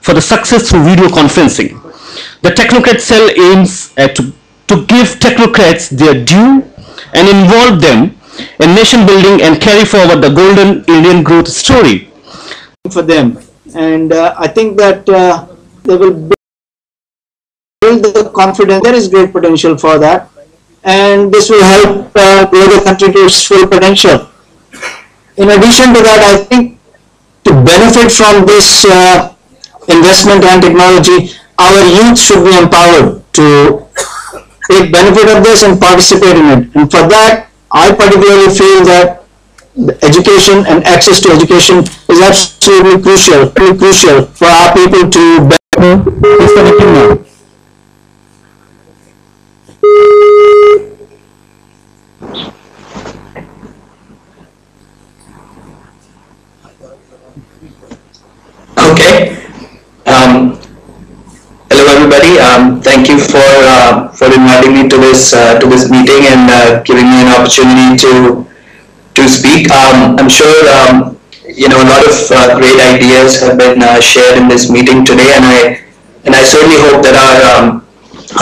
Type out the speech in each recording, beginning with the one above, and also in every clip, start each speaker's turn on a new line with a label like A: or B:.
A: for the success through video conferencing. The Technocrat Cell aims to give technocrats their due and involve them in nation building and carry forward the golden Indian growth story.
B: For them, and I think that they will build the confidence. There is great potential for that, and this will help grow the country to its full potential. In addition to that, I think to benefit from this investment and technology, our youth should be empowered to take benefit of this and participate in it. And for that, I particularly feel that education and access to education is absolutely crucial for our people to benefit.
C: Okay. Hello everybody. Thank you for inviting me to this meeting and giving me an opportunity to speak. I'm sure you know, a lot of great ideas have been shared in this meeting today, and I certainly hope that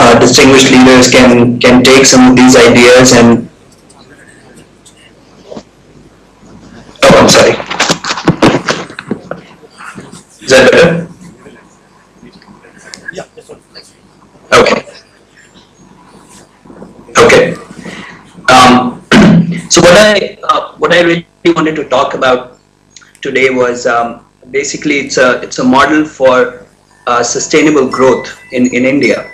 C: our distinguished leaders can take some of these ideas and. Oh, I'm sorry. Is that better? Yeah, that's one. Okay. Okay. So what I really wanted to talk about today was basically it's a model for sustainable growth in India.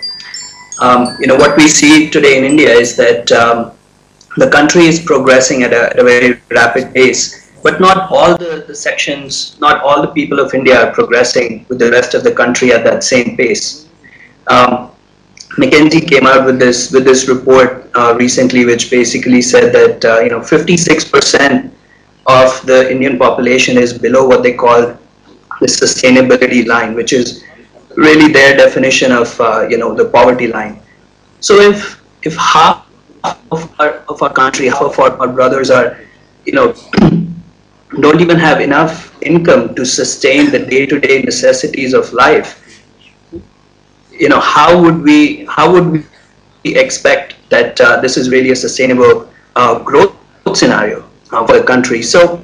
C: You know, what we see today in India is that the country is progressing at a very rapid pace. But not all the sections, not all the people of India are progressing with the rest of the country at that same pace. McKinsey came out with this report recently, which basically said that you know, 56% of the Indian population is below what they call the sustainability line, which is really their definition of you know, the poverty line. So if half of our country, half of our brothers are, you know, don't even have enough income to sustain the day-to-day necessities of life, you know, how would we expect that this is really a sustainable growth scenario for the country? So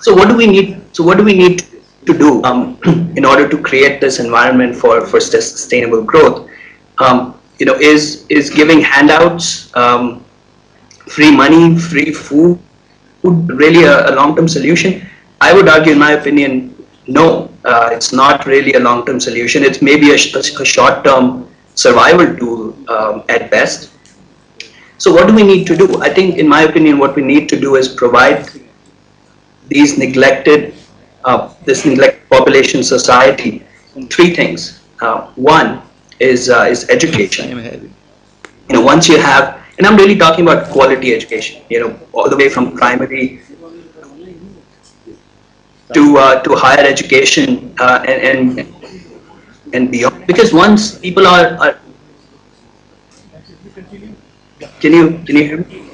C: what do we need? So what do we need to do in order to create this environment for sustainable growth? You know, is giving handouts, free money, free food, really a long-term solution? I would argue, in my opinion, no, it's not really a long-term solution. It's maybe a short-term survival tool at best. So what do we need to do? I think, in my opinion, what we need to do is provide these neglected population society three things. One is education. You know, once you have, and I'm really talking about quality education, you know, all the way from primary to higher education and beyond. Because once people are can you hear me?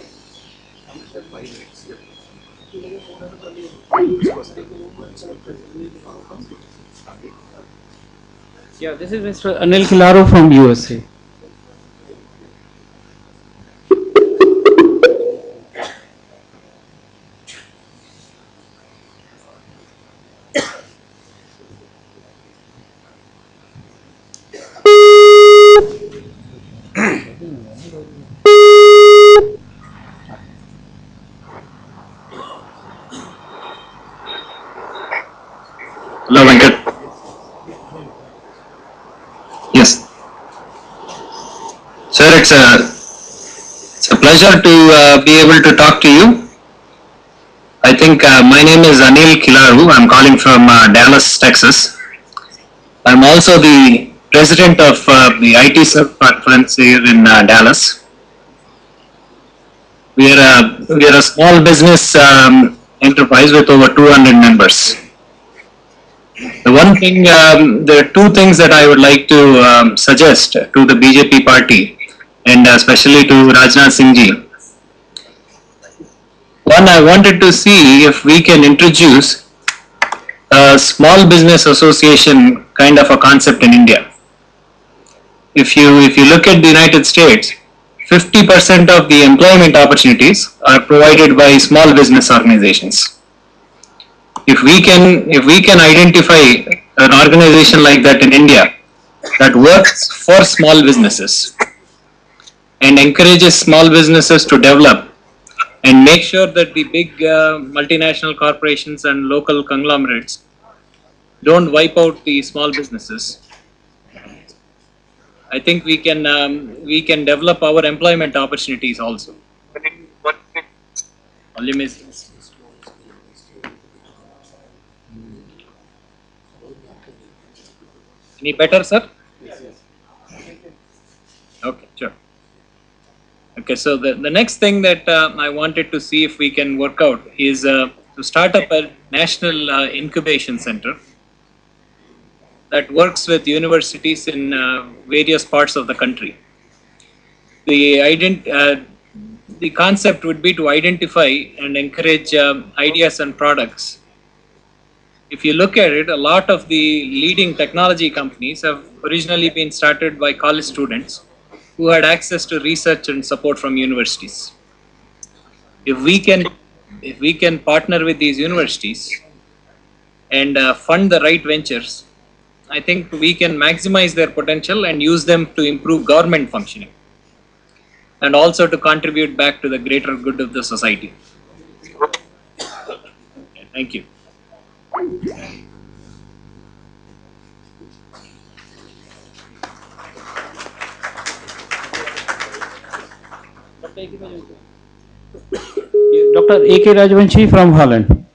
D: Yeah, this is Mr. Anil Kilaro from USA.
C: Hello, Venkat. Yes. Sir, it's a pleasure to be able to talk to you. I think my name is Anil Kilaru. I'm calling from Dallas, Texas. I'm also the president of the IT Serve Conference here in Dallas. We are a small business enterprise with over 200 members. The one thing, there are two things that I would like to suggest to the BJP party, and especially to Rajnath Singh ji. One, I wanted to see if we can introduce
E: a small business association kind of a concept in India. If you look at the United States, 50% of the employment opportunities are provided by small business organizations. If we can identify an organization like that in India that works for small businesses and encourages small businesses to develop and make sure that the big multinational corporations and local conglomerates don't wipe out the small businesses, I think we can develop our employment opportunities also. Volume is any better, sir? Okay, sure. Okay, so the next thing that I wanted to see if we can work out is to start up a national incubation center that works with universities in various parts of the country. The concept would be to identify and encourage ideas and products. If you look at it, a lot of the leading technology companies have originally been started by college students who had access to research and support from universities. If we can partner with these universities and fund the right ventures, I think we can maximize their potential and use them to improve government functioning and also to contribute back to the greater good of the society. Okay, thank you.
D: Dr. A.K. Rajvanshi from Holland.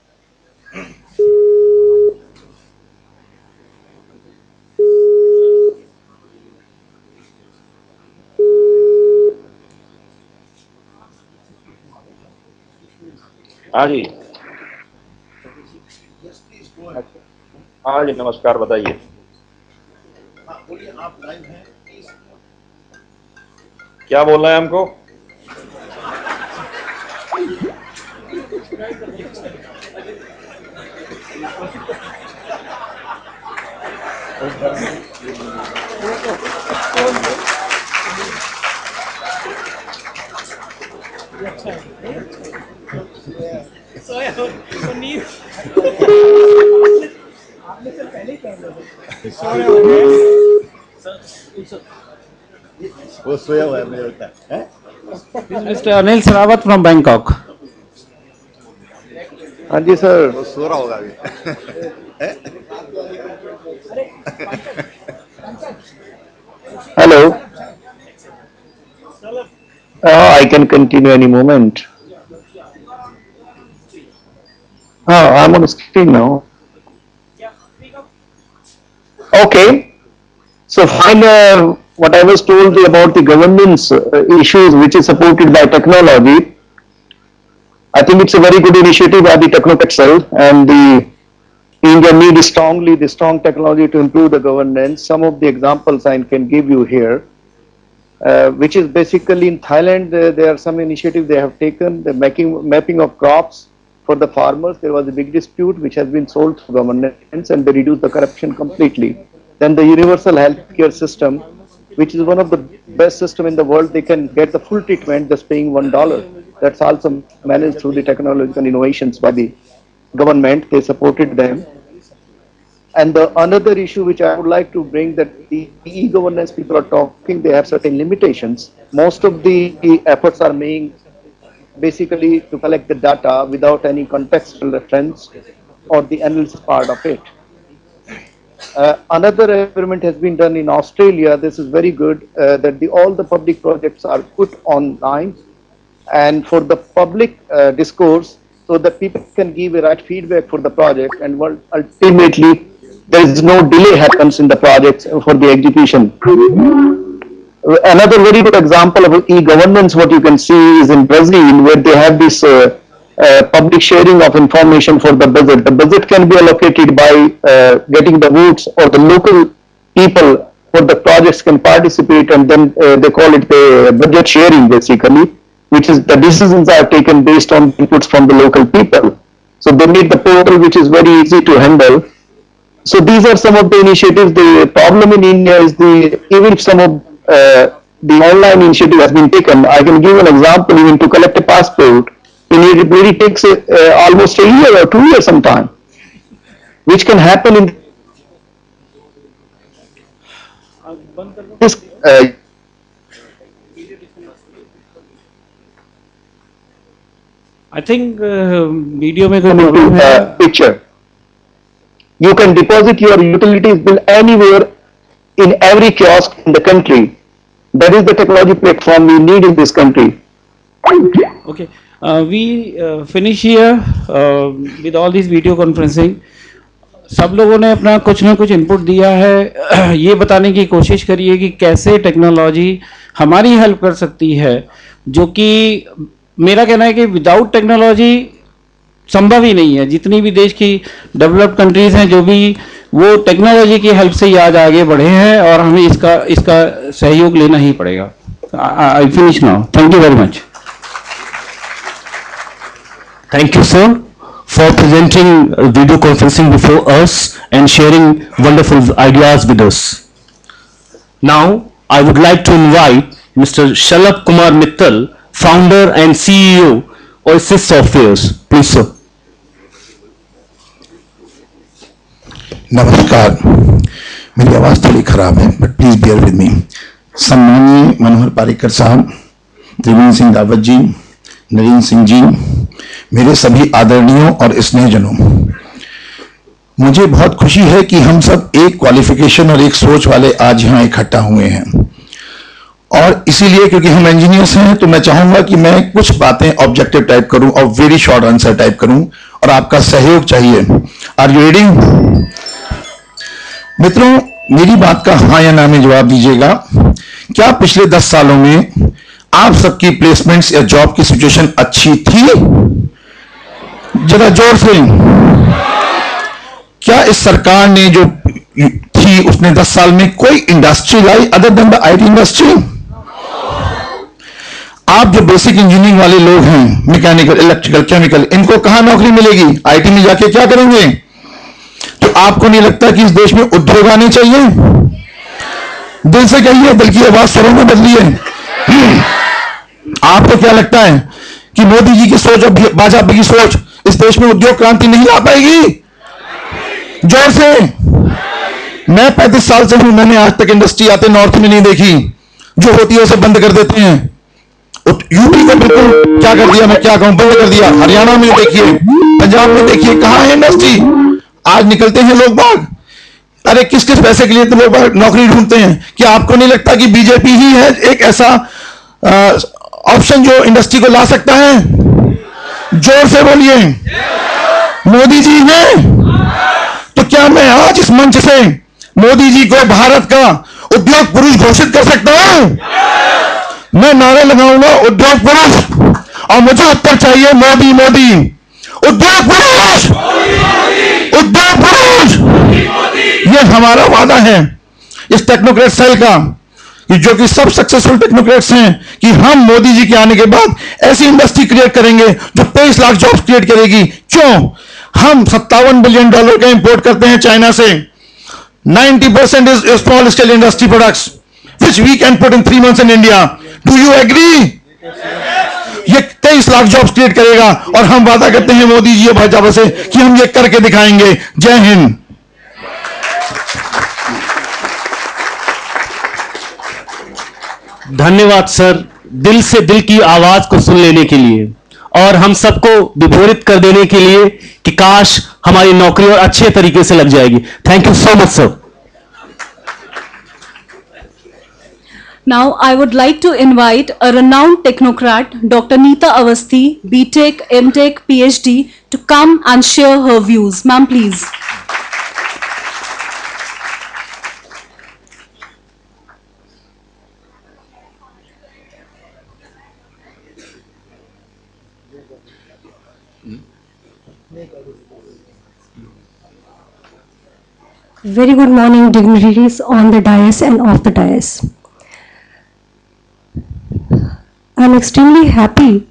F: हाँ जी। हाँ जी, नमस्कार, बताइए। क्या बोलना है हमको?
G: वो सोया हुआ है मुझे लगता है।
D: Mr. Anil Sarawat from Bangkok.
G: हाँ जी सर, वो सो रहा होगा अभी।
A: Hello. I can continue any moment. I'm on the screen now. Okay. So fine, what I was told about the governance issues which is supported by technology, I think it's a very good initiative by the Technocrat Cell, and the India needs strongly the strong technology to improve the governance. Some of the examples I can give you here, which is basically in Thailand, there are some initiatives they have taken, the mapping of crops for the farmers. There was a big dispute which has been solved through governance, and they reduced the corruption completely. Then the universal healthcare system, which is one of the best system in the world, they can get the full treatment just paying $1. That's also managed through the technological innovations by the government. They supported them. And the another issue which I would like to bring, that the e-governance people are talking, they have certain limitations. Most of the efforts are made basically to collect the data without any contextual reference or the analysis part of it. Another experiment has been done in Australia. This is very good, that all the public projects are put online and for the public discourse, so that people can give a right feedback for the project, and ultimately there is no delay happens in the projects for the execution. Another very good example of e-governance, what you can see is in Brazil, where they have this public sharing of information for the budget. The budget can be allocated by getting the votes, or the local people for the projects can participate, and then they call it the budget sharing basically, which is the decisions are taken based on inputs from the local people.
H: So they need the portal which is very easy to handle. So these are some of the initiatives. The problem in India is even if some of the online initiative has been taken, I can give an example. Even to collect a passport, it really takes almost a year or 2 years sometime, which can happen in this
D: I think video में कोई problem है.
H: picture. You can deposit your utilities bill anywhere in every kiosk in the country. That is the technology platform we need in this country.
D: Okay, we finish here with all this video conferencing. सब लोगों ने अपना कुछ ना कुछ input दिया है. ये बताने की कोशिश करिए कि कैसे टेक्नोलॉजी हमारी हेल्प कर सकती है, जो कि मेरा कहना है कि विदाउट टेक्नोलॉजी संभव ही नहीं है. जितनी भी देश की डेवलप्ड कंट्रीज हैं, जो भी वो टेक्नोलॉजी की हेल्प से ही आज आगे बढ़े हैं, और हमें इसका सहयोग लेना ही पड़ेगा. I finish now. Thank you very much.
A: Thank you, sir, for presenting video conferencing before us and sharing wonderful ideas with us. Now, I would like to invite Mr. Shalabh Kumar Mittal, founder and CEO, Oasis Softwares. Please, sir.
I: नमस्कार, मेरी आवाज़ थोड़ी खराब है, but please bear with me. सम्मानीय मनोहर पारिकर साहब, त्रिवेंद्र सिंह रावत जी, नरेंद्र सिंह जी, मेरे सभी आदरणीयों और स्नेहजनों, मुझे बहुत खुशी है कि हम सब एक क्वालिफिकेशन और एक सोच वाले आज यहाँ इकट्ठा हुए हैं. और इसीलिए क्योंकि हम इंजीनियर्स हैं, तो मैं चाहूंगा कि मैं कुछ बातें ऑब्जेक्टिव टाइप करूं और वेरी शॉर्ट आंसर टाइप करूं, और आपका सहयोग चाहिए. Are you ready? मित्रों, मेरी बात का हाँ या ना में जवाब दीजिएगा. क्या पिछले 10 सालों में आप सबकी प्लेसमेंट्स या जॉब की सिचुएशन अच्छी थी? जरा जोर से. क्या इस सरकार ने जो थी उसने 10 साल में कोई industry lie other than the IT industry? आप जो बेसिक इंजीनियरिंग वाले लोग हैं, मैकेनिकल, इलेक्ट्रिकल, केमिकल, इनको कहां नौकरी मिलेगी? आईटी में जाके क्या करेंगे? तो आपको नहीं लगता कि इस देश में उद्योग आने चाहिए? दिल से कहिए, दिल की आवाज स्वरों में बदलिए. आपको क्या लगता है कि मोदी जी की सोच और भाजपा की सोच इस देश में उद्योग क्रांति नहीं ला पाएगी? जोर से. मैं 35 साल से हूं, मैंने आज तक इंडस्ट्री आते नॉर्थ में नहीं देखी. जो होती है उसे बंद कर देते हैं. यूपी को बिल्कुल क्या कर दिया, मैं क्या कहूं, बंद कर दिया. हरियाणा में देखिए, पंजाब में देखिए, कहां है इंडस्ट्री? आज निकलते हैं लोग बाग. अरे किस किस पैसे के लिए तो लोग बाग नौकरी ढूंढते हैं. क्या आपको नहीं लगता कि बीजेपी ही है एक ऐसा ऑप्शन जो इंडस्ट्री को ला सकता है? जोर से बोलिए. मोदी जी हैं. तो क्या मैं आज इस मंच से मोदी जी को भारत का उद्योग पुरुष घोषित कर सकता हूं? मैं नारे लगाऊंगा उद्योग पुरुष, और मुझे उत्तर चाहिए मोदी मोदी. उद्योग पुरुष, उद्योग पुरुष. ये हमारा वादा है इस टेक्नोक्रेट सेल का, जो कि सब सक्सेसफुल टेक्नोक्रेट्स हैं, कि हम मोदी जी के आने के बाद ऐसी इंडस्ट्री क्रिएट करेंगे जो 23 लाख जॉब्स क्रिएट करेगी. क्यों? हम $57 बिलियन का इंपोर्ट करते हैं चाइना से. 90% is small scale industry products which we can put in 3 months in India. Do you agree? ये 23 लाख जॉब्स क्रिएट करेगा, और हम वादा करते हैं मोदी जी और भाजपा से कि हम ये करके दिखाएंगे. जय हिंद.
A: धन्यवाद सर, दिल से दिल की आवाज को सुन लेने के लिए, और हम सबको विभोरित कर देने के लिए कि काश हमारी नौकरी और अच्छे तरीके से लग जाएगी. Thank you so much sir.
J: Now I would like to invite a renowned technocrat, Dr. Neeta Awasthi, BTech, MTech, PhD, to come and share her views. Ma'am, please.
K: Very good morning, dignitaries on the dais and off the dais. I'm extremely happy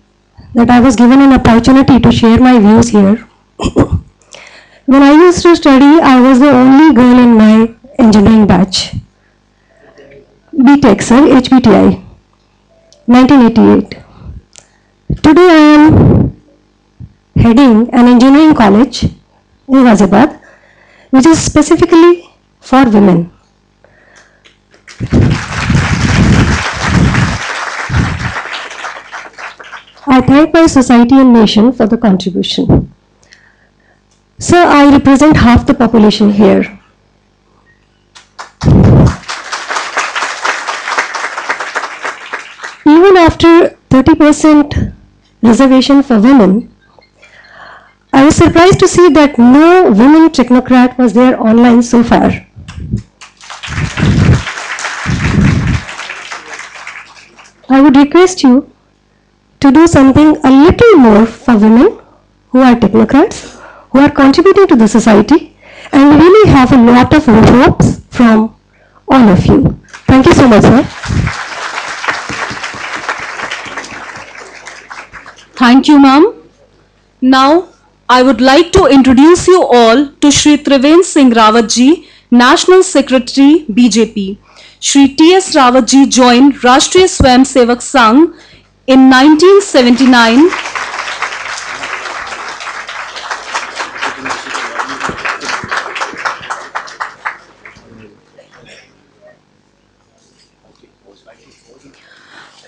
K: that I was given an opportunity to share my views here. When I used to study, I was the only girl in my engineering batch. BTech, sir, HBTI, 1988. Today I am heading an engineering college in Ghaziabad, which is specifically for women. I thank my society and nation for the contribution. Sir, I represent half the population here. Even after 30% reservation for women, I was surprised to see that no women technocrat was there online so far. I would request you to do something a little more for women who are technocrats, who are contributing to the society, and we really have a lot of hopes from all of you. Thank you so much, sir.
J: Thank you, ma'am. Now, I would like to introduce you all to Shri Trivendra Singh Rawat ji, National Secretary, BJP. Shri T.S. Rawat ji joined Rashtriya Swayam Sevak Sangh in 1979.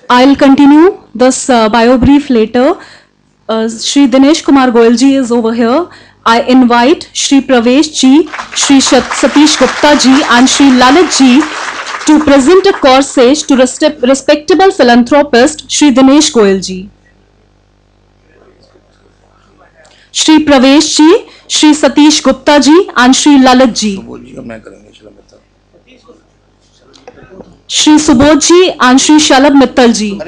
J: I'll continue this bio brief later. Shri Dinesh Kumar Goyal ji is over here. I invite Shri Pravesh ji, Shri Satish Gupta ji and Shri Lalit ji to present a corsage to respectable philanthropist Shri Dinesh Goyal ji. Shri Pravesh ji, Shri Satish Gupta ji and Shri Lalit ji. Shri Subodh ji and Shri Shalabh Mittal ji.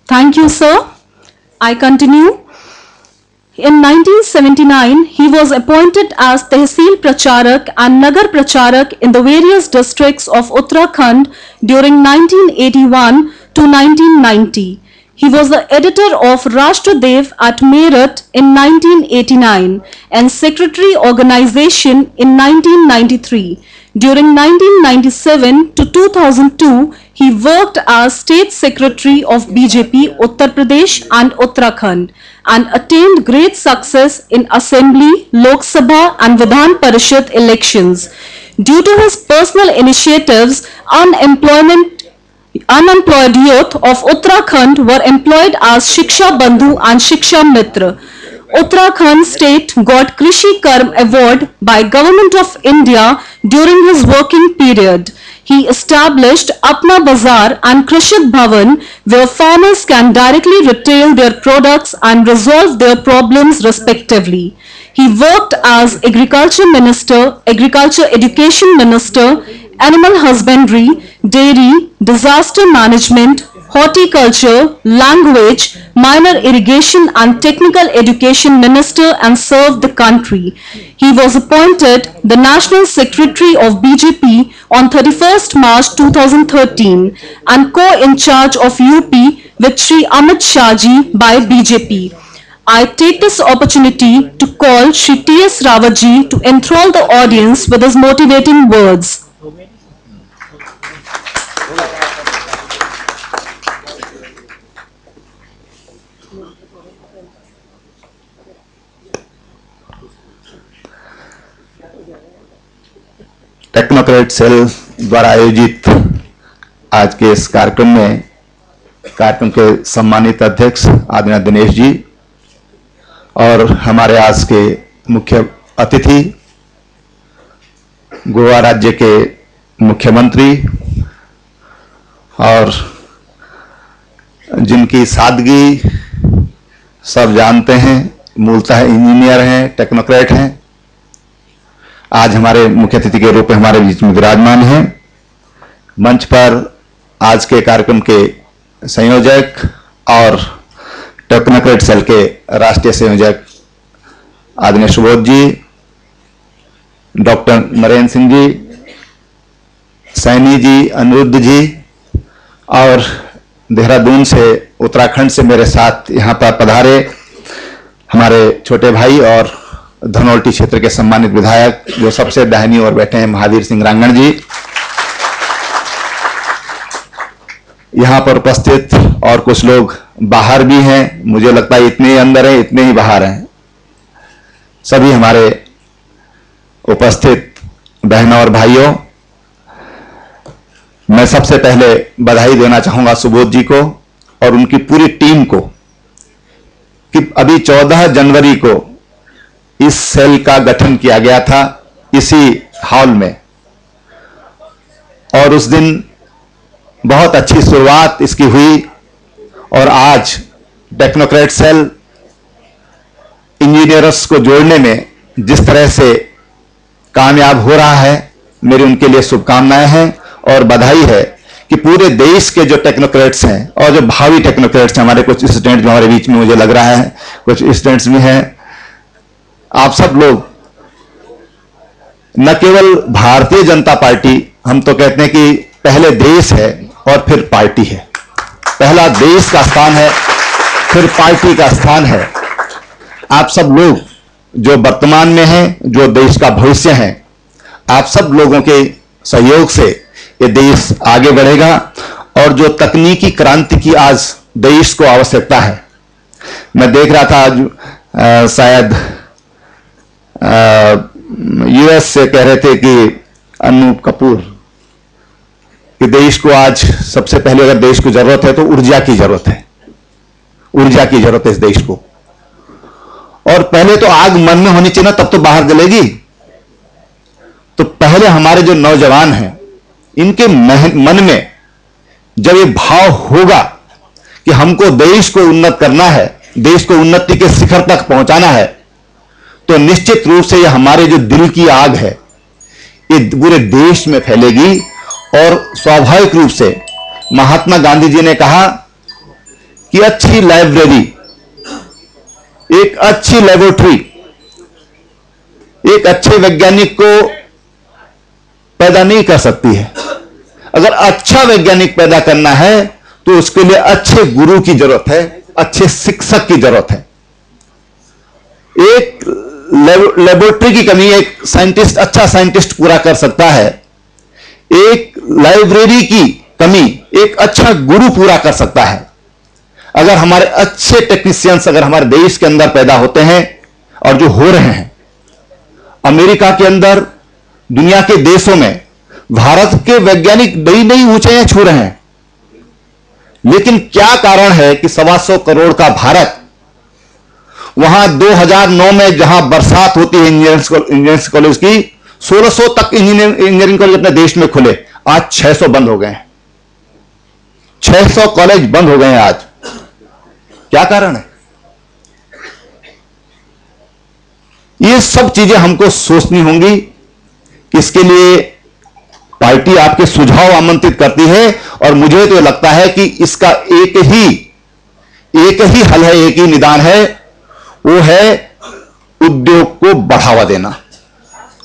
J: Thank you, sir. I continue. In 1979, he was appointed as Tehsil Pracharak and Nagar Pracharak in the various districts of Uttarakhand during 1981 to 1990. He was the editor of Rashtradev at Meerut in 1989 and Secretary Organization in 1993. During 1997 to 2002, he worked as State Secretary of BJP Uttar Pradesh and Uttarakhand and attained great success in Assembly, Lok Sabha and Vidhan Parishad elections. Due to his personal initiatives, unemployed youth of Uttarakhand were employed as Shiksha Bandhu and Shiksha Mitra. Uttarakhand state got Krishi Karm award by Government of India during his working period. He established Apna Bazaar and Krishit Bhavan where farmers can directly retail their products and resolve their problems respectively. He worked as Agriculture Minister, Agriculture Education Minister, Animal Husbandry, Dairy, Disaster Management, Horticulture, Language, Minor Irrigation and Technical Education Minister and served the country. He was appointed the National Secretary of BJP on 31st March 2013 and co-in charge of UP with Shri Amit Shah ji by BJP. I take this opportunity to call Shri T.S. Rawat ji to enthrall the audience with his motivating words.
I: Technocrat cell द्वारा आयोजित आज के इस कार्यक्रम में कार्यक्रम के सम्मानित अध्यक्ष आदरणीय दिनेश जी और हमारे आज के मुख्य अतिथि गोवा राज्य के मुख्यमंत्री और जिनकी सादगी सब जानते हैं, मूलतः इंजीनियर हैं, टेक्नोक्रेट हैं, आज हमारे मुख्य अतिथि के रूप में हमारे बीच में विराजमान हैं। मंच पर आज के कार्यक्रम के संयोजक और टेक्नोक्रेट सेल के राष्ट्रीय संयोजक आदरणीय सुबोध जी, डॉक्टर नरेंद्र सिंह जी, सैनी जी, अनिरुद्ध जी और देहरादून से, उत्तराखंड से मेरे साथ यहाँ पर पधारे हमारे छोटे भाई और धनौल्टी क्षेत्र के सम्मानित विधायक जो सबसे दाहिनी ओर बैठे हैं, महावीर सिंह रांगण जी, यहाँ पर उपस्थित और कुछ लोग बाहर भी हैं, मुझे लगता है इतने ही अंदर हैं इतने ही बाहर हैं, सभी हमारे उपस्थित बहनों और भाइयों, मैं सबसे पहले बधाई देना चाहूंगा सुबोध जी को और उनकी पूरी टीम को कि अभी 14 जनवरी को इस सेल का गठन किया गया था इसी हॉल में और उस दिन बहुत अच्छी शुरुआत इसकी हुई और आज टेक्नोक्रेट सेल इंजीनियर्स को जोड़ने में जिस तरह से कामयाब हो रहा है, मेरी उनके लिए शुभकामनाएं हैं और बधाई है कि पूरे देश के जो टेक्नोक्रेट्स हैं और जो भावी टेक्नोक्रेट्स हैं, हमारे कुछ स्टूडेंट जो हमारे बीच में मुझे लग रहा है कुछ स्टूडेंट्स भी हैं, आप सब लोग न केवल भारतीय जनता पार्टी, हम तो कहते हैं कि पहले देश है और फिर पार्टी है, पहला देश का स्थान है फिर पार्टी का स्थान है। आप सब लोग जो वर्तमान में हैं, जो देश का भविष्य है, आप सब लोगों के सहयोग से ये देश आगे बढ़ेगा और जो तकनीकी क्रांति की आज देश को आवश्यकता है, मैं देख रहा था आज शायद यूएस से कह रहे थे कि अनूप कपूर कि देश को आज सबसे पहले अगर देश को जरूरत है तो ऊर्जा की जरूरत है, ऊर्जा की जरूरत है इस देश को, और पहले तो आग मन में होनी चाहिए ना, तब तो बाहर जलेगी। तो पहले हमारे जो नौजवान हैं इनके मन में जब ये भाव होगा कि हमको देश को उन्नत करना है, देश को उन्नति के शिखर तक पहुंचाना है, तो निश्चित रूप से ये हमारे जो दिल की आग है ये पूरे देश में फैलेगी और स्वाभाविक रूप से महात्मा गांधी जी ने कहा कि अच्छी लाइब्रेरी, एक अच्छी लेबोरेटरी, एक अच्छे वैज्ञानिक को पैदा नहीं कर सकती है। अगर अच्छा वैज्ञानिक पैदा करना है तो उसके लिए अच्छे गुरु की जरूरत है, अच्छे शिक्षक की जरूरत है। एक लेबोरेटरी की कमी एक साइंटिस्ट, अच्छा साइंटिस्ट पूरा कर सकता है, एक लाइब्रेरी की कमी एक अच्छा गुरु पूरा कर सकता है। अगर हमारे अच्छे टेक्नीशियंस अगर हमारे देश के अंदर पैदा होते हैं और जो हो रहे हैं, अमेरिका के अंदर, दुनिया के देशों में भारत के वैज्ञानिक नई नई ऊंचाइयां छू रहे हैं, लेकिन क्या कारण है कि 125 करोड़ का भारत, वहां 2009 में जहां बरसात होती है इंजीनियरिंग कॉलेज की, 1600 तक इंजीनियरिंग कॉलेज अपने देश में खुले, आज 600 बंद हो गए हैं, 600 कॉलेज बंद हो गए हैं आज। क्या कारण है? ये सब चीजें हमको सोचनी होंगी। इसके लिए पार्टी आपके सुझाव आमंत्रित करती है और मुझे तो लगता है कि इसका एक ही हल है, एक ही निदान है, वो है उद्योग को बढ़ावा देना।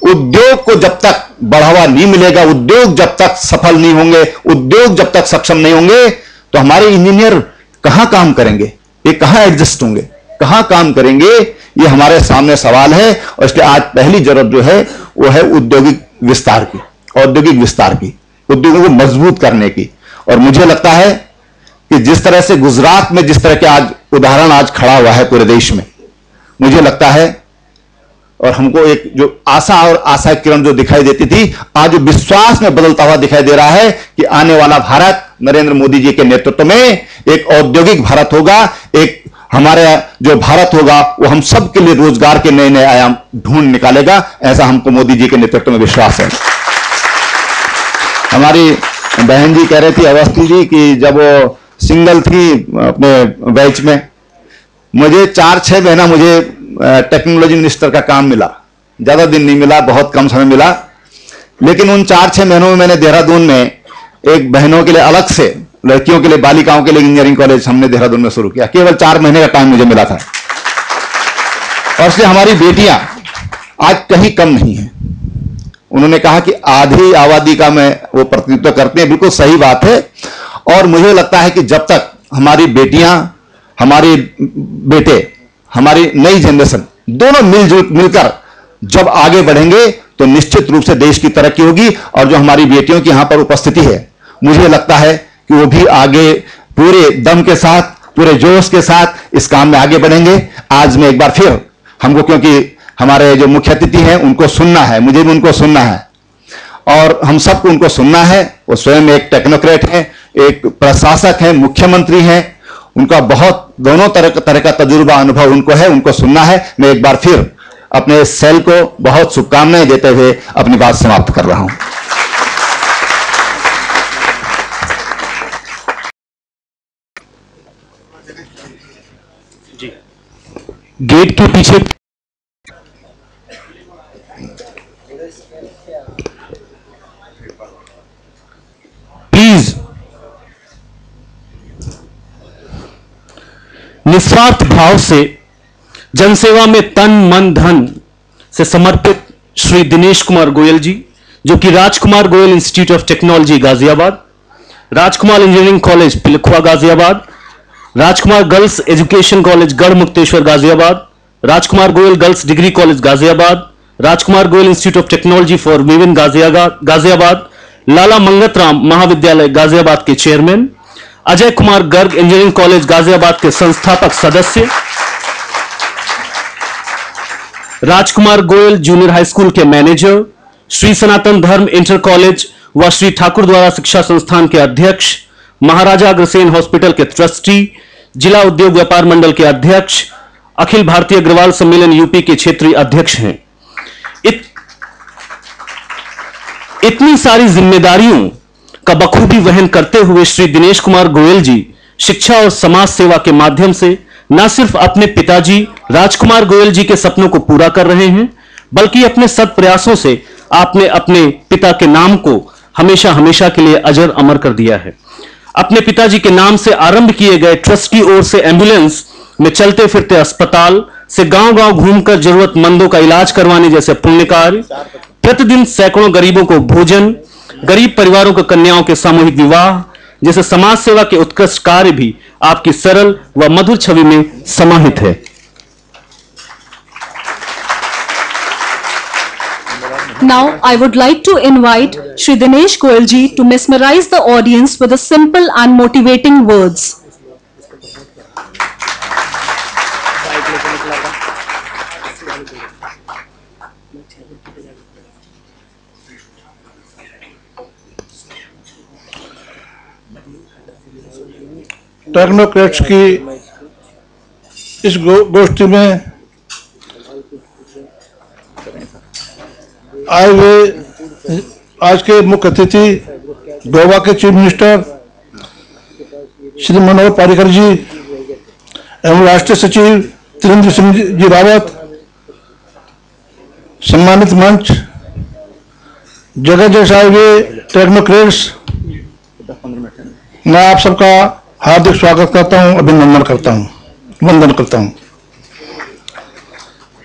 I: उद्योग को जब तक बढ़ावा नहीं मिलेगा, उद्योग जब तक सफल नहीं होंगे, उद्योग जब तक सक्षम नहीं होंगे, तो हमारे इंजीनियर कहां काम करेंगे, ये कहां एडजस्ट होंगे, कहां काम करेंगे, ये हमारे सामने सवाल है। और इसलिए आज पहली जरूरत जो है वो है औद्योगिक विस्तार की, औद्योगिक विस्तार की, उद्योगों को मजबूत करने की। और मुझे लगता है कि जिस तरह से गुजरात में जिस तरह के आज उदाहरण आज खड़ा हुआ है पूरे देश में, मुझे लगता है और हमको एक जो आशा और आशा किरण जो दिखाई देती थी, आज विश्वास में बदलता हुआ दिखाई दे रहा है कि आने वाला भारत नरेंद्र मोदी जी के नेतृत्व में एक औद्योगिक भारत होगा, एक हमारे जो भारत होगा वो हम सब के लिए रोजगार के नए नए आयाम ढूंढ निकालेगा, ऐसा हमको मोदी जी के नेतृत्व में विश्वास है। हमारी बहन जी कह रही थी, अवस्थी जी, कि जब वो सिंगल थी अपने बैच में, मुझे 4-6 महीना मुझे टेक्नोलॉजी मिनिस्टर का काम मिला, ज्यादा दिन नहीं मिला, बहुत कम समय मिला, लेकिन उन 4-6 महीनों में मैंने देहरादून में एक बहनों के लिए अलग से, लड़कियों के लिए, बालिकाओं के लिए इंजीनियरिंग कॉलेज हमने देहरादून में शुरू किया। केवल 4 महीने का टाइम मुझे मिला था। और इसलिए हमारी बेटियां आज कहीं कम नहीं है। उन्होंने कहा कि आधी आबादी का मैं वो प्रतिनिधित्व करते हैं, बिल्कुल सही बात है। और मुझे लगता है कि जब तक हमारी बेटियां, हमारे बेटे, हमारी नई जनरेशन दोनों मिलकर जब आगे बढ़ेंगे तो निश्चित रूप से देश की तरक्की होगी। और जो हमारी बेटियों की यहां पर उपस्थिति है, मुझे लगता है कि वो भी आगे पूरे दम के साथ, पूरे जोश के साथ इस काम में आगे बढ़ेंगे। आज मैं एक बार फिर हमको, क्योंकि हमारे जो मुख्य अतिथि हैं उनको सुनना है, मुझे भी उनको सुनना है और हम सबको उनको सुनना है। वो स्वयं एक टेक्नोक्रेट हैं, एक प्रशासक हैं, मुख्यमंत्री हैं, उनका बहुत दोनों तरह का तजुर्बा, अनुभव उनको है, उनको सुनना है। मैं एक बार फिर अपने सेल को बहुत शुभकामनाएं देते हुए अपनी बात समाप्त कर रहा हूं।
A: गेट के पीछे प्लीज निस्वार्थ भाव से जनसेवा में तन मन धन से समर्पित श्री दिनेश कुमार गोयल जी, जो कि Rajkumar Goyal institute of technology Ghaziabad, Rajkumar engineering college Pilkhuwa Ghaziabad, Rajkumar girls education college Garh Mukteshwar Ghaziabad, Rajkumar Goyal girls degree college Ghaziabad, Rajkumar Goyal institute of technology for women Ghaziabad, Lala Mangatram महाविद्यालय गाजियाबाद के chairman, Ajay Kumar Garg engineering college Ghaziabad के संस्थापक सदस्य, Rajkumar Goyal junior high school के manager, Shri Sanatan Dharma inter college व श्री ठाकुर द्वारा शिक्षा संस्थान के अध्यक्ष, महाराजा अग्रसेन हॉस्पिटल के ट्रस्टी, जिला उद्योग व्यापार मंडल के अध्यक्ष, अखिल भारतीय अग्रवाल सम्मेलन यूपी के क्षेत्रीय अध्यक्ष हैं। इतनी सारी जिम्मेदारियों का बखूबी वहन करते हुए श्री दिनेश कुमार गोयल जी शिक्षा और समाज सेवा के माध्यम से न सिर्फ अपने पिताजी राजकुमार गोयल जी के सपनों को पूरा कर रहे हैं, बल्कि अपने सत प्रयासों से आपने अपने पिता के नाम को हमेशा हमेशा के लिए अजर अमर कर दिया है। अपने पिताजी के नाम से आरंभ किए गए ट्रस्ट की ओर से एम्बुलेंस में चलते फिरते अस्पताल से गांव-गांव घूमकर जरूरतमंदों का इलाज करवाने जैसे पुण्य कार्य, प्रतिदिन सैकड़ों गरीबों को भोजन, गरीब परिवारों के कन्याओं के सामूहिक विवाह जैसे समाज सेवा के उत्कृष्ट कार्य भी आपकी सरल व मधुर छवि में समाहित है।
J: Now I would like to invite Shri Dinesh Goyal ji to mesmerize the audience with the simple and motivating words.
I: Technocrats की इस गोष्ठी में आए हुए आज के मुख्य अतिथि गोवा के चीफ मिनिस्टर श्री मनोहर पर्रिकर जी एवं राष्ट्रीय सचिव त्रिवेंद्र सिंह जी रावत, सम्मानित मंच, जगह जगह आए हुए टेक्नोक्रेट्स, मैं आप सबका हार्दिक स्वागत करता हूं, अभिनंदन करता हूं, वंदन करता हूं।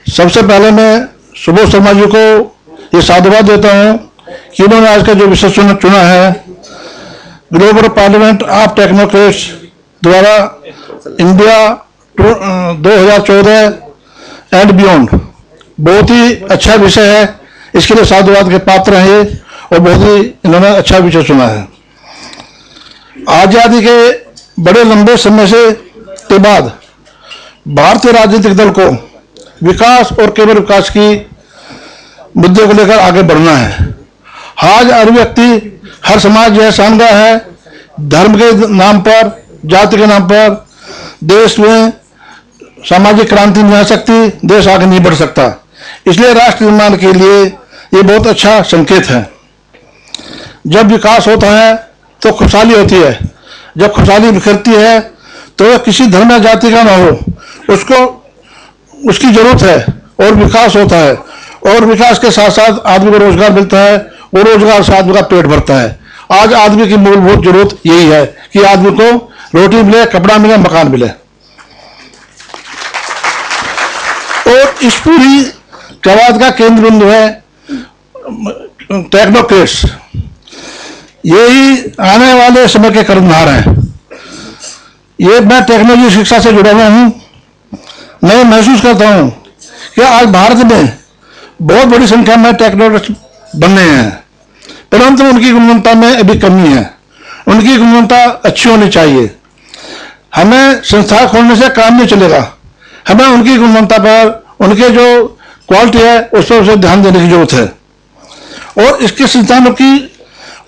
I: सबसे पहले मैं सुबोध शर्मा जी को ये साधुवाद देता हूं कि उन्होंने आज का जो विषय चुना है, ग्लोबल पार्लियामेंट ऑफ टेक्नोक्रेट्स द्वारा इंडिया 2014 एंड बियॉन्ड, बहुत ही अच्छा विषय है। इसके लिए साधुवाद के पात्र हैं ये, और बहुत ही इन्होंने अच्छा विषय चुना है। आजादी के बड़े लंबे समय से के बाद भारतीय राजनीतिक दल को विकास और केवल विकास की मुद्दे को लेकर आगे बढ़ना है। आज हर व्यक्ति, हर समाज यह समझता है धर्म के नाम पर, जाति के नाम पर देश में सामाजिक क्रांति नहीं आ सकती, देश आगे नहीं बढ़ सकता। इसलिए राष्ट्र निर्माण के लिए ये बहुत अच्छा संकेत है। जब विकास होता है तो खुशहाली होती है, जब खुशहाली बिखरती है तो वह किसी धर्म या जाति का ना हो, उसको उसकी जरूरत है और विकास होता है, और विकास के साथ साथ आदमी को रोजगार मिलता है, वो रोजगार से आदमी का पेट भरता है। आज आदमी की मूलभूत जरूरत यही है कि आदमी को रोटी मिले, कपड़ा मिले, मकान मिले। और इस पूरी कवायद का केंद्र बिंदु है टेक्नोक्रेट्स। यही आने वाले समय के कर्णधार हैं। ये मैं टेक्नोलॉजी शिक्षा से जुड़ा हुआ हूं। मैं महसूस करता हूं कि आज भारत में बहुत बड़ी संख्या में टेक्नोक्रेट्स बन रहे हैं, परंतु उनकी गुणवत्ता में अभी कमी है। उनकी गुणवत्ता अच्छी होनी चाहिए। हमें संस्था खोलने से काम नहीं चलेगा, हमें उनकी गुणवत्ता पर, उनके जो क्वालिटी है उस पर उसे ध्यान देने की जरूरत है। और इसके संस्थानों की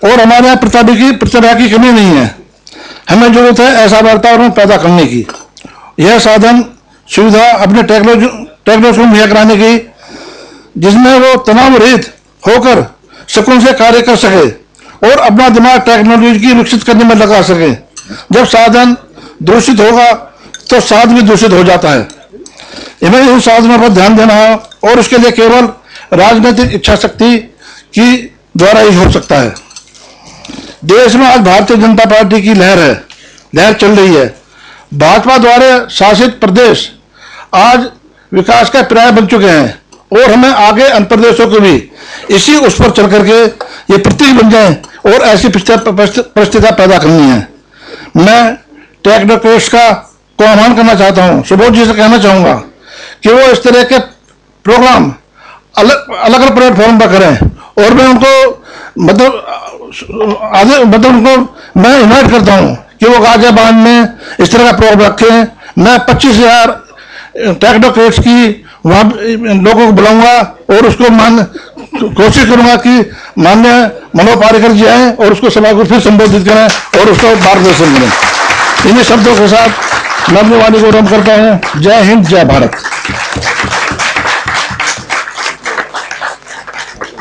I: और हमारे यहाँ प्रतिभा की कमी नहीं है। हमें जरूरत है ऐसा वातावरण पैदा करने की, यह साधन सुविधा अपने टेक्नोलॉजी को मुहैया कराने की, जिसमें वो तनाव रहित होकर सुकून से कार्य कर सके और अपना दिमाग टेक्नोलॉजी की विकसित करने में लगा सके। जब साधन दूषित होगा तो साधन भी दूषित हो जाता है। हमें इन साधनों पर ध्यान देना है और उसके लिए केवल राजनीतिक इच्छा शक्ति की द्वारा ही हो सकता है। देश में आज भारतीय जनता पार्टी की लहर चल रही है। भाजपा द्वारा शासित प्रदेश आज विकास का पर्याय बन चुके हैं और हमें आगे अन्य प्रदेशों को भी इसी उस पर चल करके ये प्रतीक बन जाए और ऐसी परिस्थितियां पैदा करनी है। मैं टेक्नोक्रेट्स को आह्वान करना चाहता हूं, सुबोध जी से कहना चाहूंगा कि वो इस तरह के प्रोग्राम अलग प्लेटफॉर्म पर करें और मैं उनको उनको मैं इन्वाइट करता हूं कि वो गाजियाबाद में इस तरह का प्रोग्राम रखें। मैं 25,000 टेक्नोक्रेट्स की वहां लोगों को बुलाऊंगा और उसको कोशिश करूंगा कि माननीय मनोहर पारिकर जी आए और उसको सभा को फिर संबोधित करें और उसको मार्गदर्शन करें। इन्हीं शब्दों के साथ मैं अपनी वाणी को आरंभ करता हूं। जय हिंद, जय Bharat.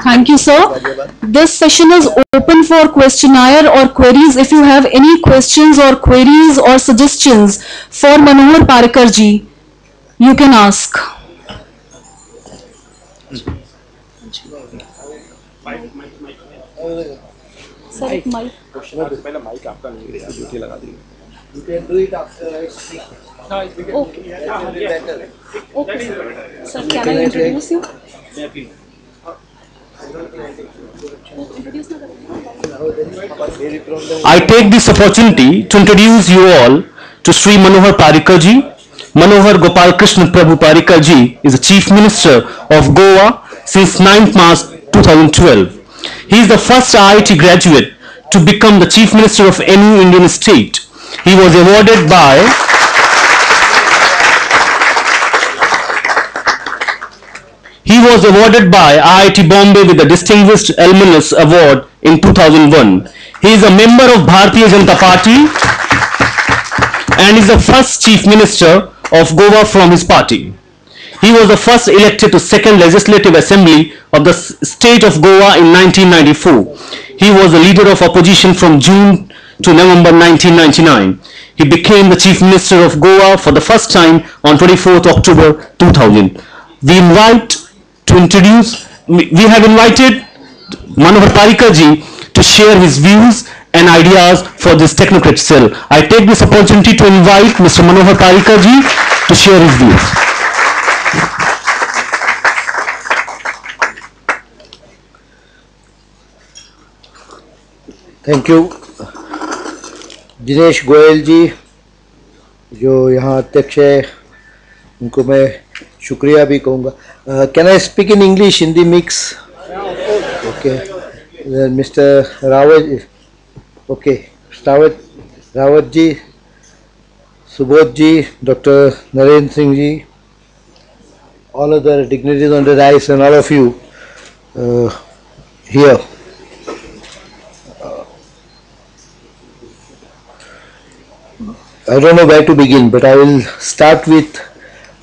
J: Thank you, sir. This session is open for questionnaire or queries. If you have any questions or queries or suggestions for Manohar Parikar ji, you can ask. Sir, mic.
G: पहले माइक आपका नहीं गया, ड्यूटी लगा दी। You can do it after I speak.
J: Okay. Okay, sir. Sir, can I introduce you?
A: I take this opportunity to introduce you all to Sri Manohar Parikar ji. Manohar Gopal Krishna Prabhu Parikar ji is the Chief Minister of Goa since 9th March 2012. He is the first IIT graduate to become the Chief Minister of any Indian state. He was awarded by IIT Bombay with the Distinguished Alumnus Award in 2001. He is a member of Bharatiya Janata Party and is the first Chief Minister of Goa from his party. He was the first elected to second Legislative Assembly of the state of Goa in 1994. He was the leader of opposition from June to November 1999. He became the Chief Minister of Goa for the first time on 24th October 2000. We have invited Manohar Parikar ji to share his views and ideas for this Technocrat Cell. I take this opportunity to invite Mr. Manohar Parikar ji to share his views.
G: Thank you Dinesh Goyal ji जो यहाँ अध्यक्ष है, उनको मैं शुक्रिया भी कहूँगा। Can I speak in English in the mix? Okay, mister Rawat, okay, Rawat ji, Subodh ji, doctor Narendra Singh ji, all other dignitaries on the dais and all of you here. I don't know where to begin, but I will start with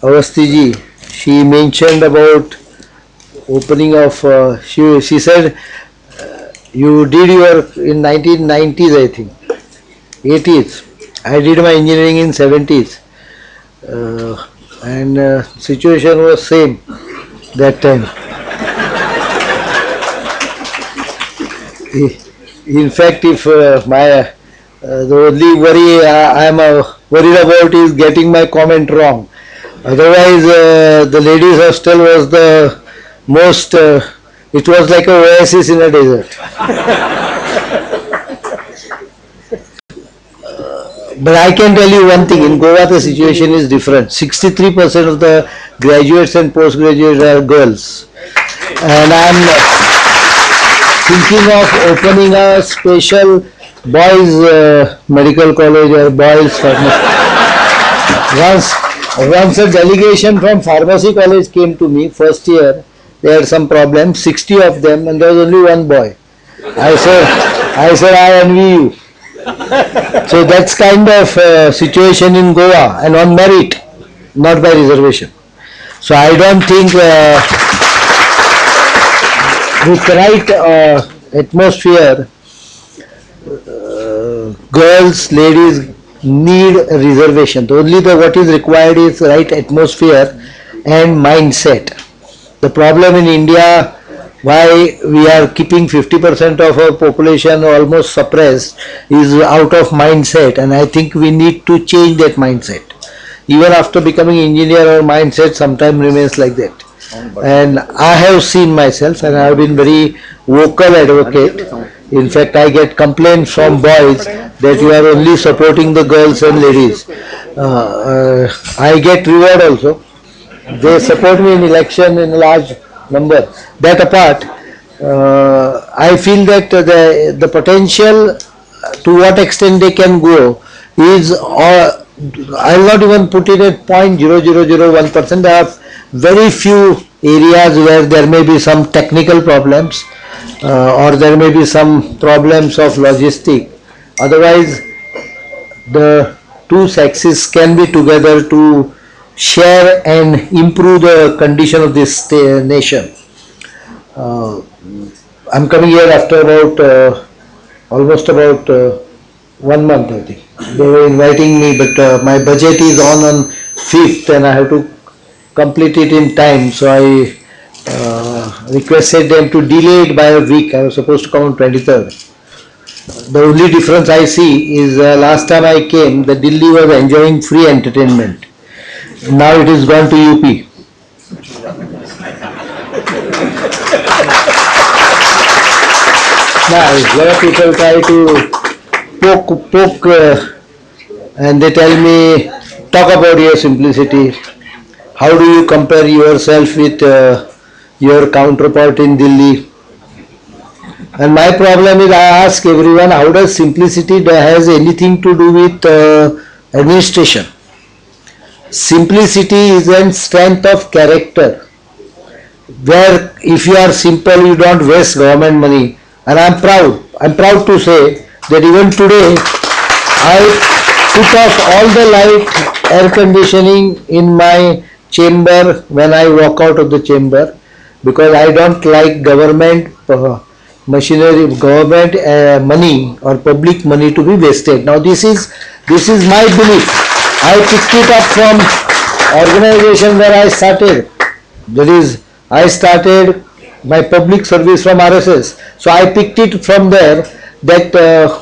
G: Avasthi ji. She mentioned about opening of, she said you did your, in 1990s I think, 80s. I did my engineering in 70s. And situation was same that time. In fact, if the only worry I am worried about is getting my comment wrong. Otherwise, the ladies hostel was the most, it was like a oasis in a desert. But I can tell you one thing, in Goa the situation is different. 63% of the graduates and postgraduates are girls. And I am thinking of opening a special boys medical college or boys pharmacy. Once a delegation from pharmacy college came to me, first year, they had some problems, 60 of them, and there was only one boy. I said, I envy you. So that's kind of situation in Goa, and on merit, not by reservation. So I don't think with the right atmosphere, girls, ladies need a reservation. Only what is required is right atmosphere and mindset. The problem in India, why we are keeping 50% of our population almost suppressed, is out of mindset, and I think we need to change that mindset. Even after becoming engineer, our mindset sometimes remains like that. And I have seen myself, and I have been very vocal advocate. In fact, I get complaints from boys that you are only supporting the girls and ladies. I get reward also. They support me in election in a large number. That apart, I feel that the potential, to what extent they can go, is, I will not even put it at 0.0001%. There are very few areas where there may be some technical problems or there may be some problems of logistic. Otherwise, the two sexes can be together to share and improve the condition of this nation. I'm coming here after about almost about 1 month, I think. They were inviting me, but my budget is on 5th and I have to complete it in time. So I requested them to delay it by a week. I was supposed to come on 23rd. The only difference I see is last time I came, the Delhi was enjoying free entertainment. Now it is gone to UP. Now, a lot of people try to poke and they tell me, talk about your simplicity. How do you compare yourself with your counterpart in Delhi? And my problem is, I ask everyone, how does simplicity has anything to do with administration? Simplicity is a strength of character, where if you are simple, you don't waste government money. And I'm proud to say that even today, I put off all the light, air conditioning in my chamber when I walk out of the chamber, because I don't like government machinery, government money or public money to be wasted. Now this is my belief. I picked it up from organization where I started. That is, I started my public service from RSS. So I picked it from there that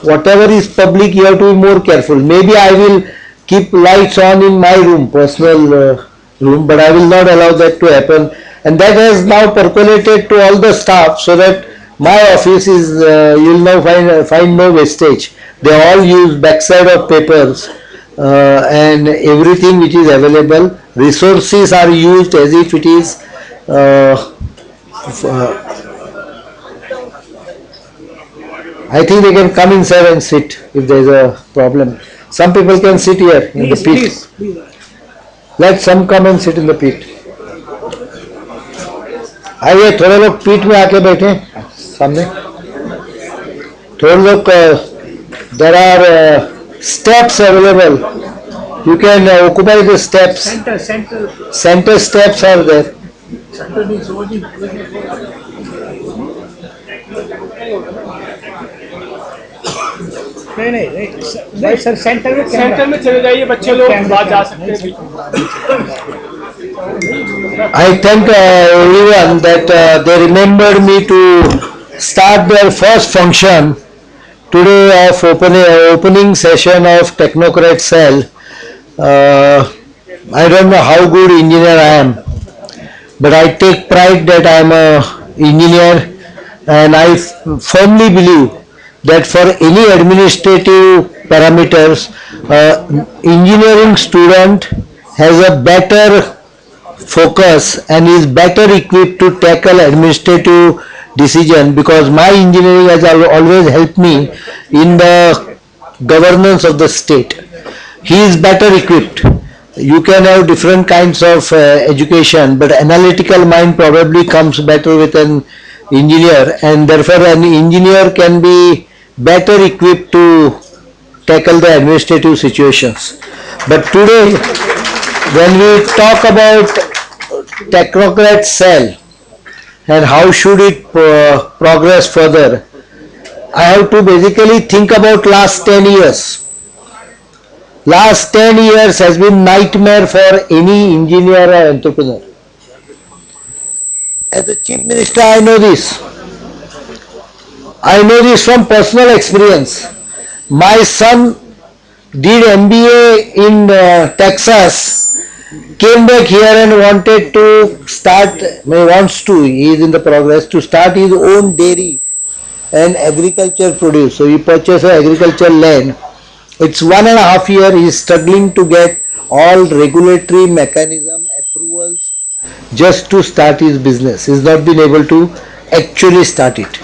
G: whatever is public, you have to be more careful. Maybe I will keep lights on in my room, personal room, but I will not allow that to happen. And that has now percolated to all the staff, so that my office is, you will now find no wastage. They all use backside of papers and everything which is available. Resources are used as if it is I think they can come inside and sit if there is a problem. Some people can sit here in the pit. Let some come and sit in the pit. आइए थोड़े लोग पीठ में आके बैठे सामने. थोड़े लोग there are steps available. You can occupy the steps. Center steps are there.
L: नहीं सर सेंटर में चले जाइए, बच्चे लोग बाहर जा सकते हैं.
G: I thank everyone that they remembered me to start their first function today of opening session of Technocrat Cell. I don't know how good engineer I am, but I take pride that I am a engineer, and I firmly believe that for any administrative parameters, engineering student has a better focus and is better equipped to tackle administrative decision, because my engineering has always helped me in the governance of the state. He is better equipped. You can have different kinds of education, but analytical mind probably comes better with an engineer, and therefore an engineer can be better equipped to tackle the administrative situations. But today, when we talk about Technocrat Cell and how should it progress further, I have to basically think about last 10 years. Last 10 years has been nightmare for any engineer or entrepreneur. As a chief minister, I know this. I know this from personal experience. My son did MBA in Texas, came back here and wanted to start, he is in the progress to start his own dairy and agriculture produce. So he purchased an agriculture land. It's 1.5 years, he is struggling to get all regulatory mechanism approvals just to start his business. He has not been able to actually start it.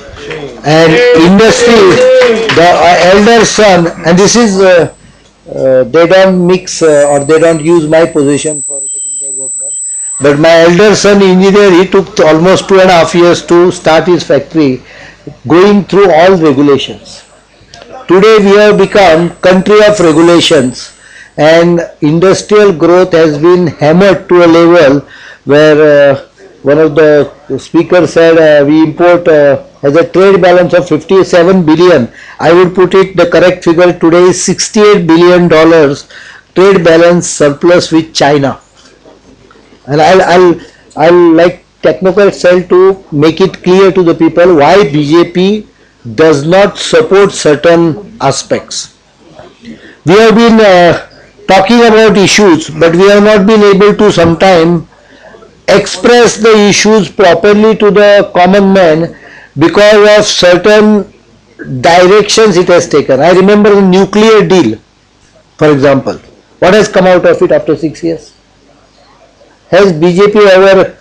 G: And industry, the elder son, and this is, they don't mix or they don't use my position for getting their work done. But my elder son engineer, he took almost 2.5 years to start his factory, going through all regulations. Today we have become country of regulations, and industrial growth has been hammered to a level where one of the speakers said we import has a trade balance of 57 billion. I would put it, the correct figure today is $68 billion trade balance surplus with China. And I'll like Technocrat Cell to make it clear to the people why BJP does not support certain aspects. We have been talking about issues, but we have not been able to sometimes express the issues properly to the common man because of certain directions it has taken. I remember the nuclear deal, for example. What has come out of it after 6 years? Has BJP ever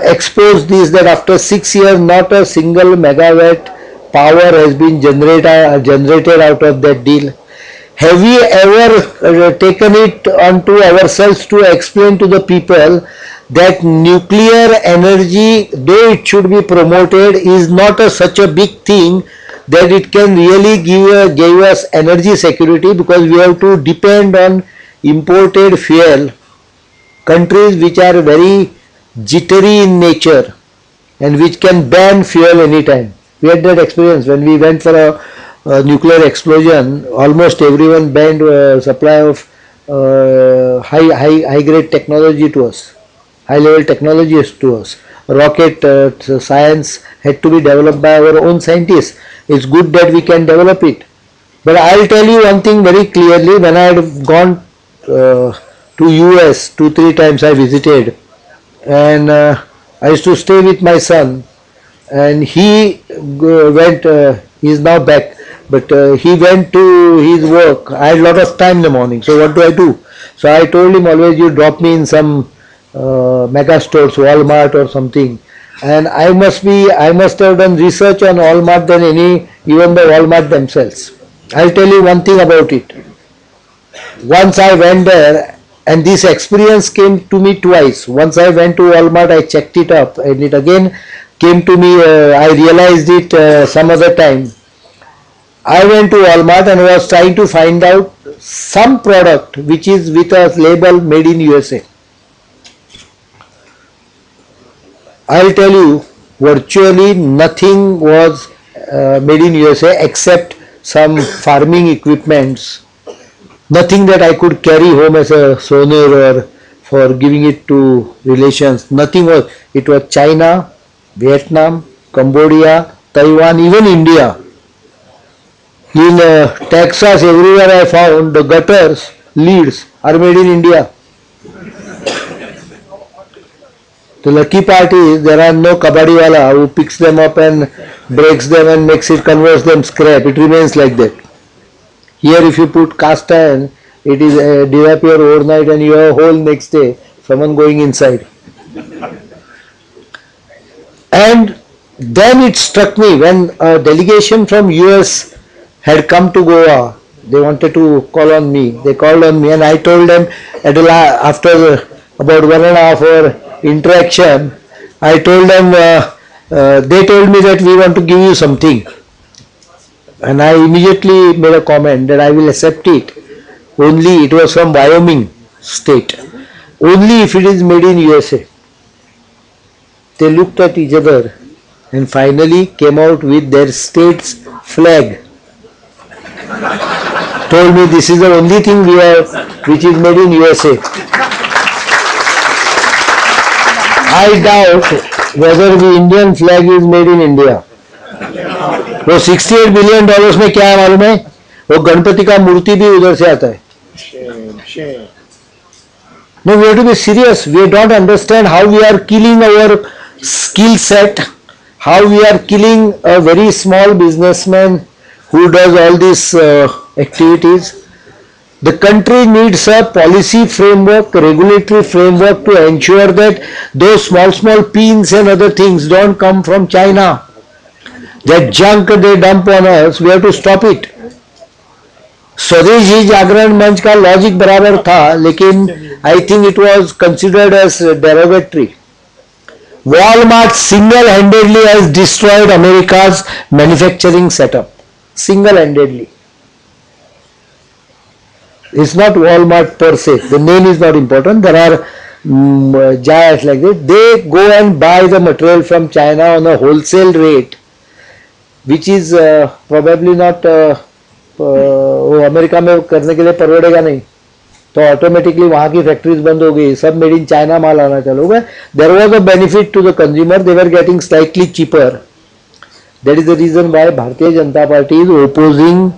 G: exposed this, that after 6 years not a single megawatt power has been generated out of that deal? Have we ever taken it onto ourselves to explain to the people that nuclear energy, though it should be promoted, is not such a big thing that it can really give us energy security, because we have to depend on imported fuel, countries which are very jittery in nature and which can ban fuel anytime. We had that experience when we went for a nuclear explosion. Almost everyone banned supply of high grade technology to us, high level technologies to us. Rocket science had to be developed by our own scientists. It's good that we can develop it. But I'll tell you one thing very clearly. When I had gone to US 2-3 times, I visited, and I used to stay with my son, and he went, he is now back, but he went to his work. I had a lot of time in the morning, so what do? So I told him, always you drop me in some mega stores, Walmart or something, and I must have done research on Walmart than even the Walmart themselves. I'll tell you one thing about it. Once I went there, and this experience came to me twice. Once I went to Walmart, I checked it up, and it again came to me, I realized it some other time. I went to Walmart and was trying to find out some product which is with a label made in USA. I'll tell you, virtually nothing was made in USA except some farming equipments. Nothing that I could carry home as a souvenir or for giving it to relations. Nothing was. It was China, Vietnam, Cambodia, Taiwan, even India. In Texas, everywhere I found the gutters, leads are made in India. The lucky part is there are no kabadiwala who picks them up and breaks them and makes it, converts them scrap. It remains like that. Here if you put cast iron, it is disappear overnight and you have a hole next day, someone going inside. And then it struck me when a delegation from US had come to Goa. They wanted to call on me. They called on me and I told them after about 1.5 hour interaction, I told them, they told me that we want to give you something. And I immediately made a comment that I will accept it. Only it was from Wyoming state. Only if it is made in USA. They looked at each other and finally came out with their state's flag. Told me this is the only thing we have which is made in USA. I doubt whether the Indian flag is made in India. वो $68 billion में क्या है मालूम है? वो गणपति का मूर्ति भी उधर से आता है. No, we have to be serious. We don't understand how we are killing our skill set, how we are killing a very small businessman who does all these activities. The country needs a policy framework, regulatory framework to ensure that those small pins and other things don't come from China. That junk they dump on us, we have to stop it. स्वदेशी जागरण मंच का logic बराबर था, लेकिन I think it was considered as derogatory. Walmart single-handedly has destroyed America's manufacturing setup. Single-handedly. It's not Walmart per se. The name is not important. There are giants like this. They go and buy the material from China on a wholesale rate, which is probably not वो America में करने के लिए परवड़ेगा नहीं, तो automatically वहाँ की factories बंद हो गई, सब मेड इन चाइना माल आना चालू हो गया. There was a benefit to the consumer, they were getting slightly cheaper. That is the reason why Bharatiya Janata Party is opposing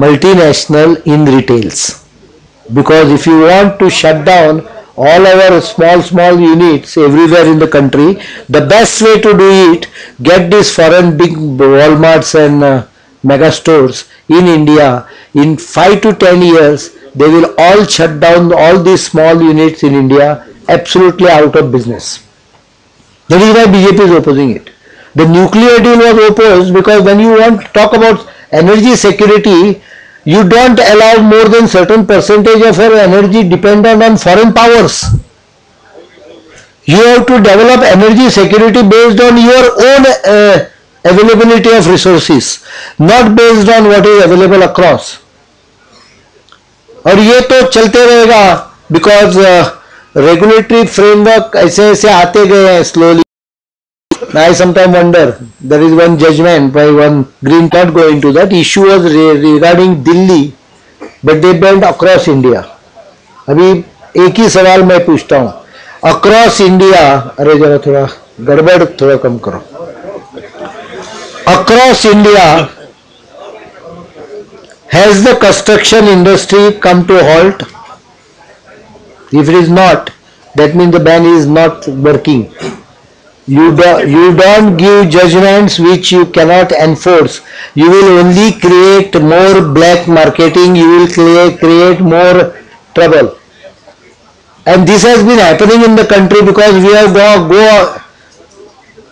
G: multinational in retails, because if you want to shut down all our small units everywhere in the country, the best way to do it, get these foreign big Walmarts and mega stores in India. In 5 to 10 years they will all shut down all these small units in India, absolutely out of business. That is why BJP is opposing it. The nuclear deal was opposed because when you want to talk about energy security, you don't allow more than certain percentage of your energy dependent on foreign powers. You have to develop energy security based on your own availability of resources, not based on what is available across. और ये तो चलते रहेगा because regulatory framework ऐसे ऐसे आते गए हैं slowly. I sometimes wonder, there is one judgment by one Green, not going to that issue was regarding Delhi, but they banned across India. अभी एक ही सवाल मैं पूछता हूँ, across India, अरे जरा थोड़ा गड़बड़ थोड़ा कम करो. Across India, has the construction industry come to a halt? If it is not, that means the ban is not working. You don't give judgments which you cannot enforce. You will only create more black marketing, you will create more trouble. And this has been happening in the country because we have go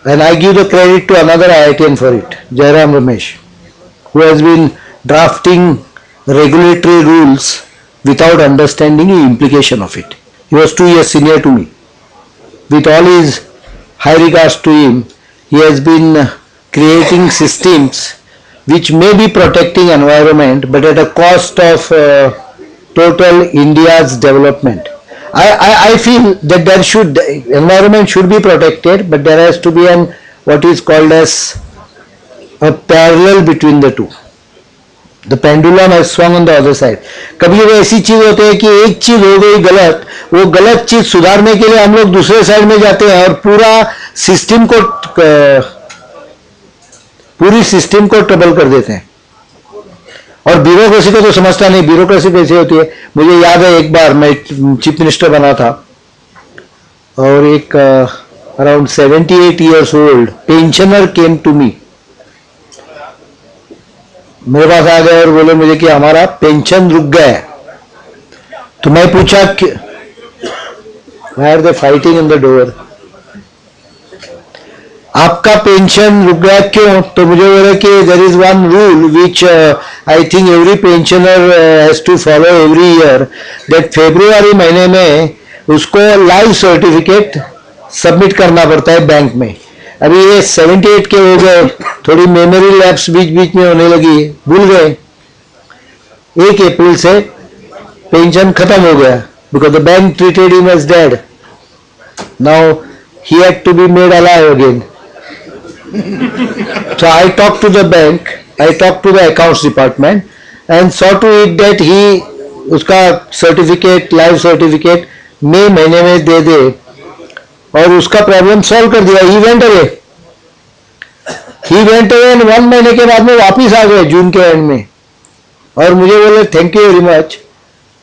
G: and I give the credit to another IITian for it, Jairam Ramesh, who has been drafting regulatory rules without understanding the implication of it. He was 2 years senior to me. With all his high regards to him, he has been creating systems which may be protecting environment, but at a cost of total India's development. I feel that environment should be protected, but there has to be what is called as a parallel between the two. The pendulum has swung on the other side. कभी वो ऐसी चीज होती है कि एक चीज हो गई गलत, वो गलत चीज सुधारने के लिए हम लोग दूसरे साइड में जाते हैं और पूरी सिस्टम को ट्रबल कर देते हैं. और ब्यूरोक्रेसी को तो समझता नहीं, ब्यूरोक्रेसी कैसी होती है। मुझे याद है एक बार मैं चीफ मिनिस्टर बना था और एक around 78 years old pensioner came to me, मेरे पास आ गए और बोले मुझे कि हमारा पेंशन रुक गया है। तो मैं पूछा कि why are they fighting in the door? आपका पेंशन रुक गया क्यों? तो मुझे बोला कि there is one rule which I think every pensioner has to follow every year, that February महीने में उसको लाइफ सर्टिफिकेट सबमिट करना पड़ता है बैंक में। अभी ये 78 के हो गए, थोड़ी मेमोरी लैप्स बीच बीच में होने लगी, भूल गए। 1 अप्रैल से पेंशन खत्म हो गया because the bank treated him as dead. Now he had to be made alive again. So I talked to the bank, I talked to the accounts department and saw to it that he उसका certificate, life certificate मई महीने में दे दे और उसका problem solve कर दिया। He went away and 1 महीने के बाद में वापिस आ गए जून के एंड में और मुझे बोले थैंक यू वेरी मच।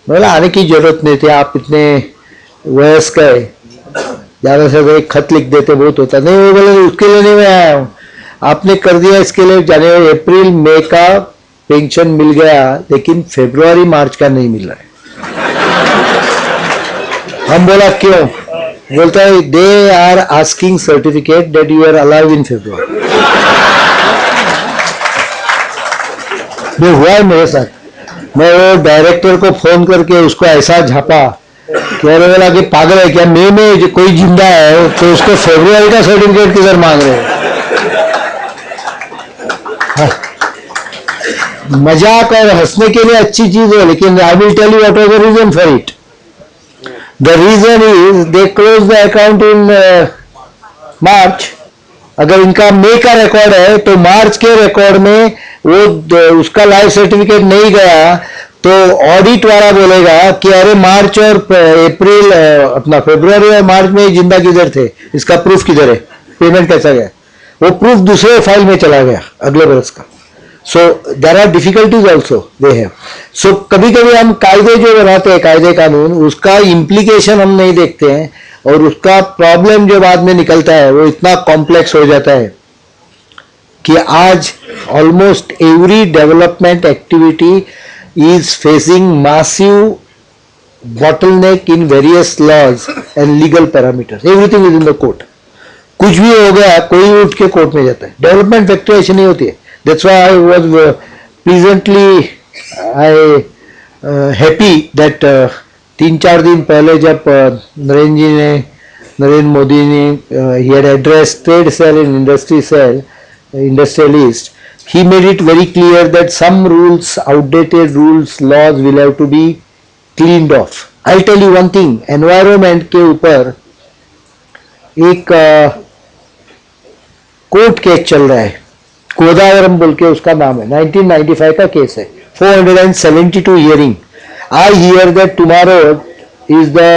G: बोला आने की जरूरत नहीं थी, आप इतने वयस्क है, ज्यादा से ज्यादा एक खत लिख देते बहुत होता। नहीं, वो बोले उसके लिए नहीं मैं आया हूँ, आपने कर दिया इसके लिए। जनवरी, अप्रैल, मई का पेंशन मिल गया लेकिन फरवरी मार्च का नहीं मिल रहा है। हम बोला क्यों? बोलता है they are asking certificate that you are alive in February. ये हुआ है मेरे साथ। मैं वो डायरेक्टर को फोन करके उसको ऐसा झापा, कह रहे बोला कि पागल है क्या, मई में जो कोई जिंदा है तो उसको फरवरी का सर्टिफिकेट किधर मांग रहे हैं। मजाक और हंसने के लिए अच्छी चीज है, लेकिन I will tell you what was the reason for it. The reason is they close the account in March. अगर इनका मई का रिकॉर्ड है तो मार्च के रिकॉर्ड में वो उसका लाइफ सर्टिफिकेट नहीं गया तो ऑडिट वाला बोलेगा कि अरे मार्च और अप्रैल, अपना फरवरी और मार्च में जिंदा किधर थे, इसका प्रूफ किधर है, पेमेंट कैसा गया? वो प्रूफ दूसरे फाइल में चला गया अगले बरस का। So there are difficulties also they have. So कभी कभी हम कायदे जो बनाते हैं, कायदे कानून, उसका इम्प्लीकेशन हम नहीं देखते हैं और उसका प्रॉब्लम जो बाद में निकलता है वो इतना कॉम्प्लेक्स हो जाता है कि आज almost every development activity is facing massive bottleneck in various laws and legal parameters. Everything is in the court. कुछ भी हो गया कोई उठ के कोर्ट में जाता है। डेवलपमेंट फैक्ट्री ऐसी नहीं होती है। That's why I was pleasantly happy that 3-4 दिन पहले जब नरेंद्र मोदी ने he had addressed trade cell and industry cell, industrialist, he made it very clear that some rules, outdated rules, laws will have to be cleaned off. I'll tell you one thing, environment के ऊपर एक court case चल रहा है, गोदावरम बोल के उसका नाम है, 1995 का केस है, 472 hearing. I hear that tomorrow is the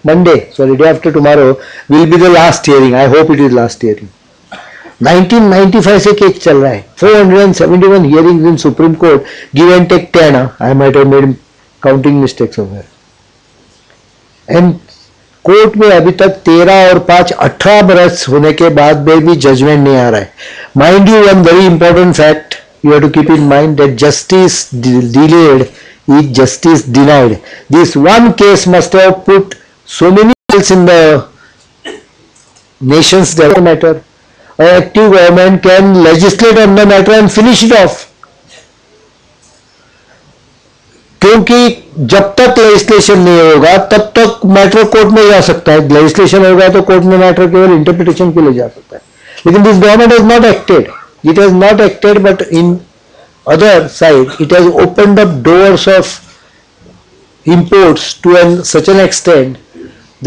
G: Monday, sorry, day after tomorrow will be the last hearing. I hope it is last hearing. 1995 से केस चल रहा है, 471 hearings in Supreme Court, give and take 10. I might have made counting mistakes somewhere. And court में अभी तक 13 और 5 18 बरस होने के बाद भी जजमेंट नहीं आ रहा है. Mind you one very important fact you have to keep in mind that justice delayed is justice denied. This one case must have put so many else in the nation's development matter. An active government can legislate on the matter and finish it off. क्योंकि जब तक legislation नहीं होगा तब तक matter court में जा सकता है. लेजिस्लेशन होगा तो कोर्ट में मैटर केवल इंटरप्रिटेशन के लिए जा सकता है. लेकिन this government has not acted. It has not acted, but in other side, it has opened up doors of imports to such an extent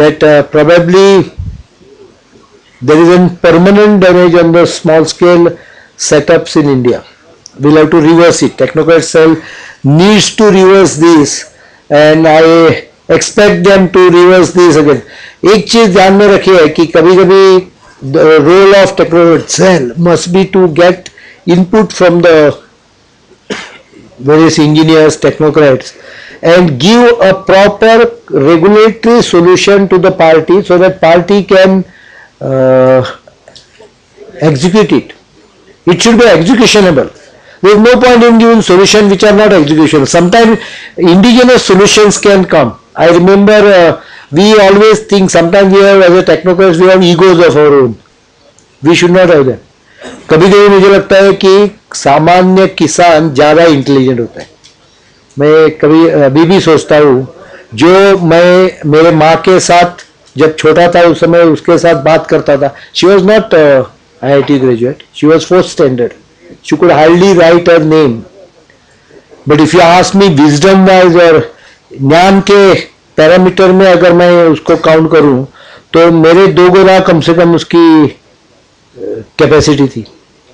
G: that probably there is a permanent damage on the small scale setups in India. We'll have to reverse it. Technocrat Cell needs to reverse this, and I expect them to reverse this again. एक चीज ध्यान में रखिए कि कभी-कभी the role of Technocrat Cell must be to get input from the various engineers, technocrats, and give a proper regulatory solution to the party so that party can execute it. It should be executionable. There is no point in giving solutions which are not executionable. Sometimes indigenous solutions can come. I remember we always think, sometimes we have, as a technocrats, we have egos of our own. We should not have them. कभी कभी मुझे लगता है कि सामान्य किसान ज़्यादा intelligent होता है. मैं कभी अभी भी सोचता हूँ, जो मैं मेरे माँ के साथ जब छोटा था उस समय उसके साथ बात करता था. She was not IIT graduate. She was 4th standard. She could hardly write her name. But if you ask me wisdom wise और ज्ञान के पैरामीटर में अगर मैं उसको काउंट करूं तो मेरे 2 गुना कम से कम उसकी कैपेसिटी थी.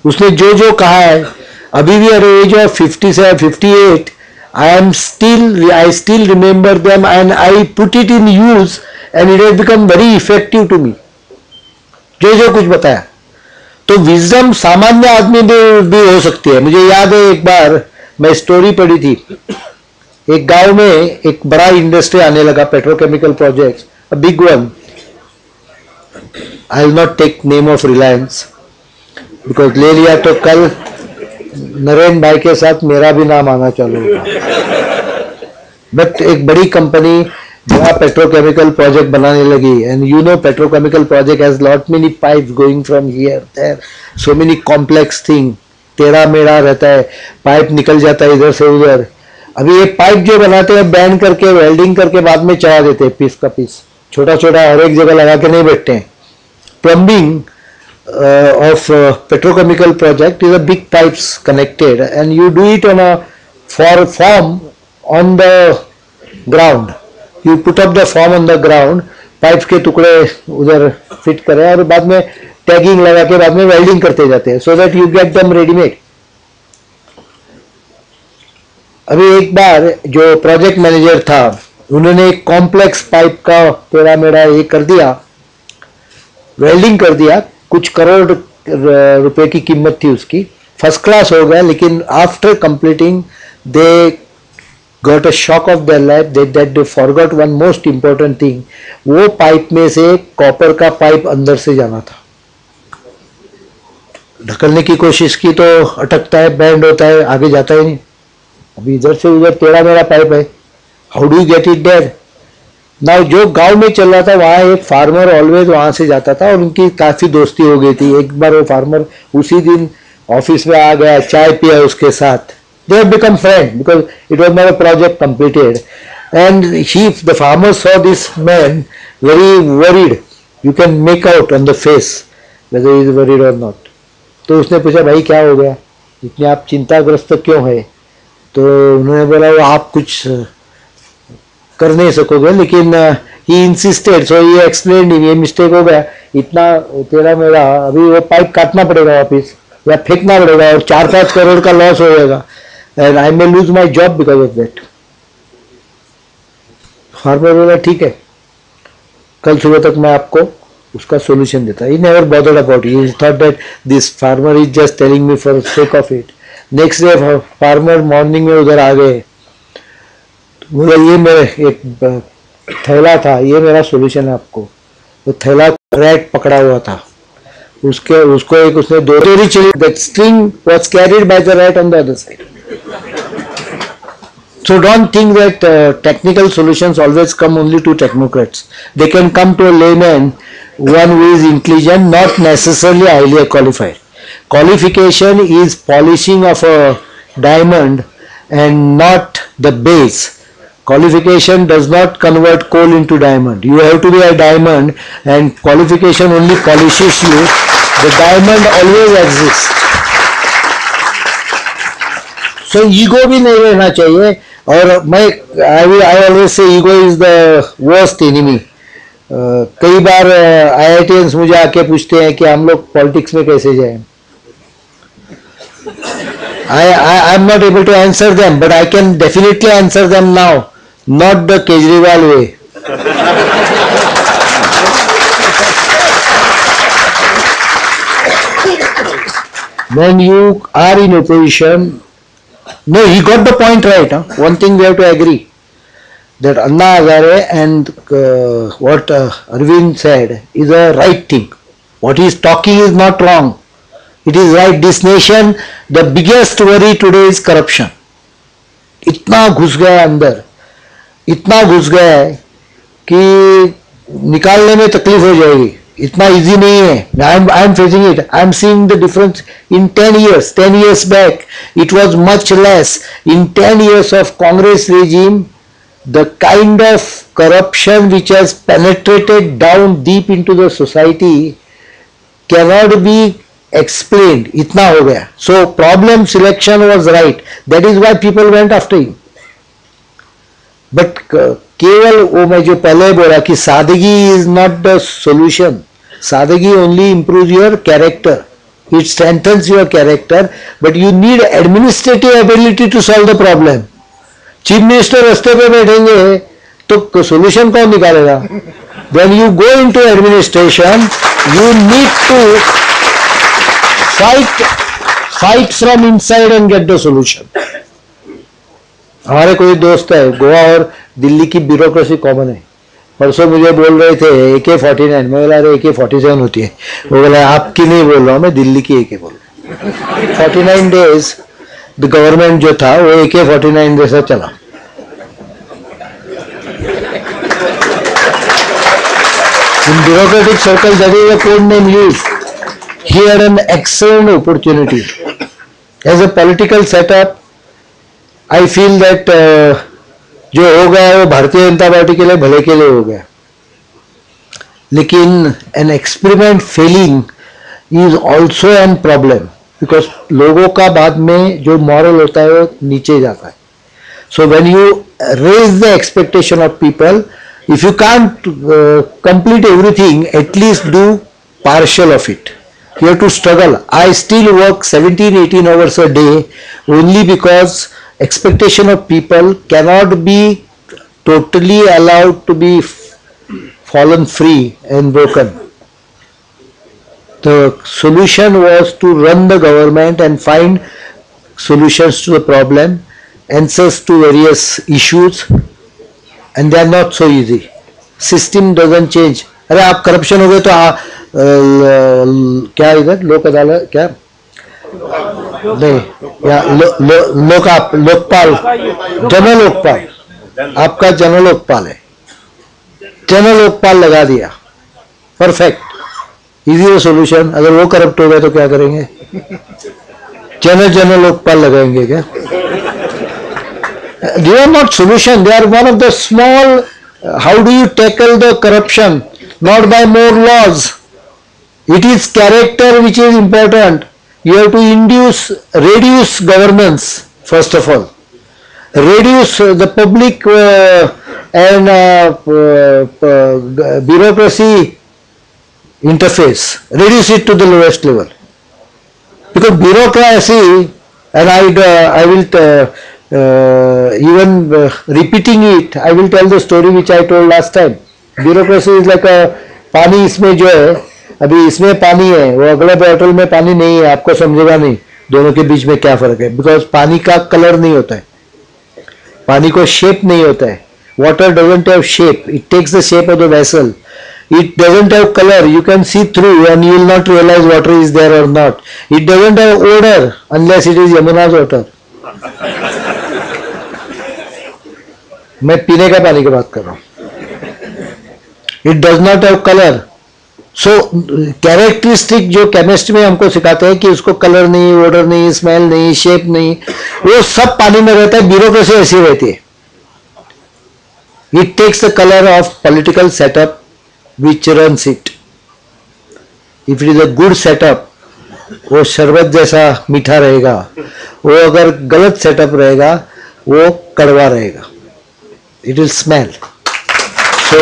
G: उसने जो जो कहा है, अभी भी eight as of 57, 58, I still remember them and I put it in use and it has become very effective to me. जो जो कुछ बताया, तो विजडम सामान्य आदमी में भी हो सकती है. मुझे याद है एक बार मैं स्टोरी पढ़ी थी, एक गांव में एक बड़ा इंडस्ट्री आने लगा, petrochemical project, a big one. I will not take name of Reliance because ले लिया तो कल नरेंद्र भाई के साथ मेरा भी नाम आना चालू होगा. बट एक बड़ी कंपनी बड़ा पेट्रोकेमिकल प्रोजेक्ट बनाने लगी, and you know petrochemical project has lot many pipes going from here there, so many complex thing, टेढ़ा मेढ़ा रहता है, पाइप निकल जाता है इधर से उधर. अभी ये पाइप जो बनाते हैं बैंड करके वेल्डिंग करके बाद में चढ़ा देते हैं पीस का पीस, छोटा छोटा हर एक जगह लगा के नहीं बैठते हैं. Plumbing of petrochemical project is a big pipes connected and you do it on a form on the ground. You put up the form on the ground, pipes के टुकड़े उधर फिट करें और बाद में टैगिंग लगा के बाद में वेल्डिंग करते जाते हैं so that you get them ready made. अभी एक बार जो प्रोजेक्ट मैनेजर था उन्होंने एक कॉम्प्लेक्स पाइप का टेढ़ा मेढ़ा ये कर दिया, वेल्डिंग कर दिया, कुछ करोड़ रुपए की कीमत थी उसकी, फर्स्ट क्लास हो गया. लेकिन after completing they got a shock of their life that they forgot one most important thing. वो पाइप में से कॉपर का पाइप अंदर से जाना था. ढकलने की कोशिश की तो अटकता है, बैंड होता है, आगे जाता ही नहीं. अभी इधर से उधर टेढ़ा मेढ़ा पाइप है, how do you get it there? Now जो गांव में चल रहा था वहाँ एक फार्मर ऑलवेज वहां से जाता था और उनकी काफी दोस्ती हो गई थी. एक बार वो फार्मर उसी दिन ऑफिस में आ गया, चाय पिया उसके साथ. They have become friend because it was not a project completed and the farmer saw this man very worried. You can make out on the face weather he is worried और not. तो उसने पूछा भाई क्या हो गया, इतने आप चिंताग्रस्त क्यों है? तो उन्होंने बोला वो आप कुछ कर नहीं सकोगे. लेकिन ही इंसिस्टेड, सो ये एक्सप्लेन, ये मिस्टेक हो गया, इतना तेरा मेरा, अभी वो पाइप काटना पड़ेगा वापिस या फेंकना पड़ेगा और 4-5 करोड़ का लॉस हो जाएगा and I may lose my job because of that. Farmer बोला ठीक है, कल सुबह तक मैं आपको उसका सोल्यूशन देता. He never bothered about it. He thought that this farmer is just telling me for sake of it. Next day farmer morning में उधर आ गए, बोला ये मेरे एक थैला था, ये मेरा सोल्यूशन है आपको. वो थैला रैट पकड़ा हुआ था, उसको एक उसने दो चोरी चली. That string was carried by the rat on the other side. So don't think that technical solutions always come only to technocrats. They can come to a layman, one who is intelligent, not necessarily highly qualified. Qualification is polishing of a diamond and not the base. Qualification does not convert coal into diamond. You have to be a diamond and qualification only polishes you. The diamond always exists. So ego भी नहीं रहना चाहिए. और मैं I always say ego is the worst enemy. कई बार IITians मुझे आके पूछते हैं कि हम लोग पॉलिटिक्स में कैसे जाएं. I am not able to answer them, but I can definitely answer them now. Not the Kejriwal way. When you are in opposition, No, he got the point right. Huh? One thing we have to agree, that Anna Hazare and what Arvind said is a right thing. What he is talking is not wrong. It is right. This nation, the biggest worry today is corruption. इतना घुस गया है अंदर, इतना घुस गया है कि निकालने में तकलीफ हो जाएगी. इतना इजी नहीं है. I am facing it. I am seeing the difference in 10 years. 10 years back, it was much less. In 10 years of Congress regime, the kind of corruption which has penetrated down deep into the society cannot be explained. इतना हो गया. So problem selection was right. That is why people went after him. But केवल वो मैं जो पहले बोला कि सादगी is not the solution. सादगी only improves your character. It strengthens your character. But you need administrative ability to solve the problem. Chief minister रास्ते पे बैठेंगे तो सोल्यूशन कौन निकालेगा? When you go into administration, you need to fight from inside and get the solution. हमारे कोई दोस्त है, गोवा और दिल्ली की ब्यूरोक्रेसी कॉमन है. परसों मुझे बोल रहे थे AK-49. मैं बोला अरे AK-47 होती है. वो बोला आपकी नहीं बोल रहा हूँ, मैं दिल्ली की AK बोल रहा हूँ. 49 days द गवर्नमेंट जो था वो AK-49 जैसा चला. In bureaucratic circles, that is a code name used. He had an excellent opportunity. As a political setup, I feel that जो हो गया वो भारतीय जनता पार्टी के लिए भले के लिए हो गया. लेकिन an experiment failing is also an problem because लोगों का बाद में जो moral होता है वो नीचे जाता है. So when you raise the expectation of people, if you can't complete everything, at least do partial of it. You have to struggle. I still work 17-18 hours a day only because expectation of people cannot be totally allowed to be fallen free and broken. The solution was to run the government and find solutions to the problem, answers to various issues, and they are not so easy. System doesn't change. अरे आप corruption हो गए तो क्या इधर लोक अदालत क्या नहीं या लोकपाल जन लोकपाल आपका जन लोकपाल है. जन लोकपाल लगा दिया. Perfect easy solution. अगर वो करप्ट हो गए तो क्या करेंगे? जन लोकपाल लगाएंगे क्या? They are not solution. They are one of the small. How do you tackle the corruption? Not by more laws. It is character which is important. You have to reduce governance first of all. Reduce the public and bureaucracy interface. Reduce it to the lowest level. Because bureaucracy, and I will even repeating it, I will tell the story which I told last time. Bureaucracy is like a पानी इसमें जो है अभी इसमें पानी है वो अगले बॉटल में पानी नहीं है. आपको समझेगा नहीं दोनों के बीच में क्या फर्क है. बिकॉज पानी का कलर नहीं होता है, पानी को शेप नहीं होता है. Water doesn't have shape. It takes the shape of the vessel. It doesn't have color. You can see through and you will not realize water is there or not. It doesn't have odor unless it is Yamuna's water. मैं पीने का पानी की बात कर रहा हूँ. It does not have color. So characteristic जो केमिस्ट में हमको सिखाते हैं कि उसको कलर नहीं, odor नहीं, स्मेल नहीं, शेप नहीं, वो सब पानी में रहता है. ब्यूरोक्रेसी ऐसी रहती है. It takes the color of political setup which runs it. If it is a good setup, वो शरबत जैसा मीठा रहेगा. वो अगर गलत सेटअप रहेगा वो कड़वा रहेगा. It will smell. So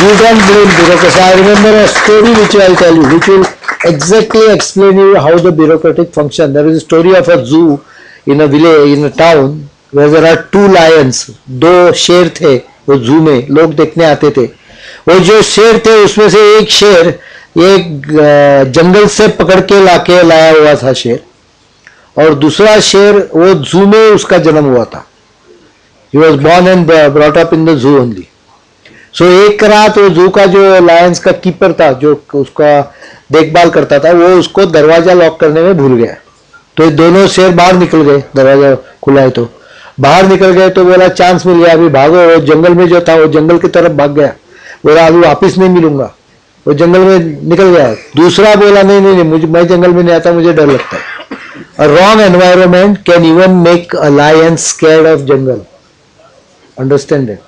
G: you don't blame bureaucracy. I remember a story which I will tell you, which will exactly explain you how the bureaucratic function. There is a story of a zoo in a village, in a town, where there are two lions. दो शेर थे वो जू में, लोग देखने आते थे. वो जो शेर थे उसमें से एक शेर एक जंगल से पकड़ के लाया हुआ था शेर. और दूसरा शेर वो जू में उसका जन्म हुआ था. He was born and brought up in the zoo only. So एक रात वो जू का जो लायंस का कीपर था, जो उसका देखभाल करता था, वो उसको दरवाजा लॉक करने में भूल गया. तो ये दोनों शेर बाहर निकल गए, दरवाजा खुला है तो बाहर निकल गए. तो बोला चांस मिल गया, अभी भागो. वो जंगल में जो था वो जंगल की तरफ भाग गया. बोला अभी वापिस नहीं मिलूंगा. वो जंगल में निकल गया. दूसरा बोला नहीं नहीं नहीं, मुझे मैं जंगल में नहीं आता, मुझे डर लगता है. A wrong environment can even make a lion scared of jungle. Understand it?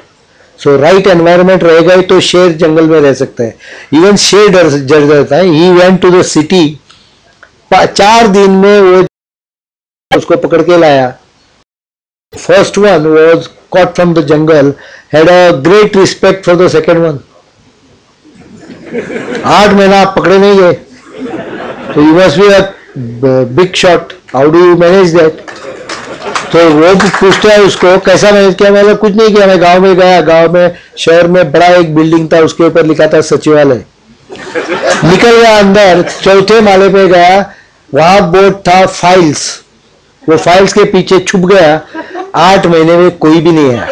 G: So right environment रहेगा ही तो शेर जंगल में रह सकता है. Even शेर डर जाता है. He went to the city. 4 दिन में वो उसको पकड़ के लाया. First one was caught from the jungle, had a great respect for the second one. 8 महीना आप पकड़े नहीं गए. So you must be a big shot. How do you manage that? तो वो पूछता है उसको कैसा मैनेज किया. मैंने कुछ नहीं किया, मैं गांव में गया. गांव में शहर में बड़ा एक बिल्डिंग था, उसके ऊपर लिखा था सचिवालय. निकल गया अंदर, 4थे माले पे गया, वहां बोर्ड था फाइल्स. वो फाइल्स के पीछे छुप गया. 8 महीने में कोई भी नहीं आया.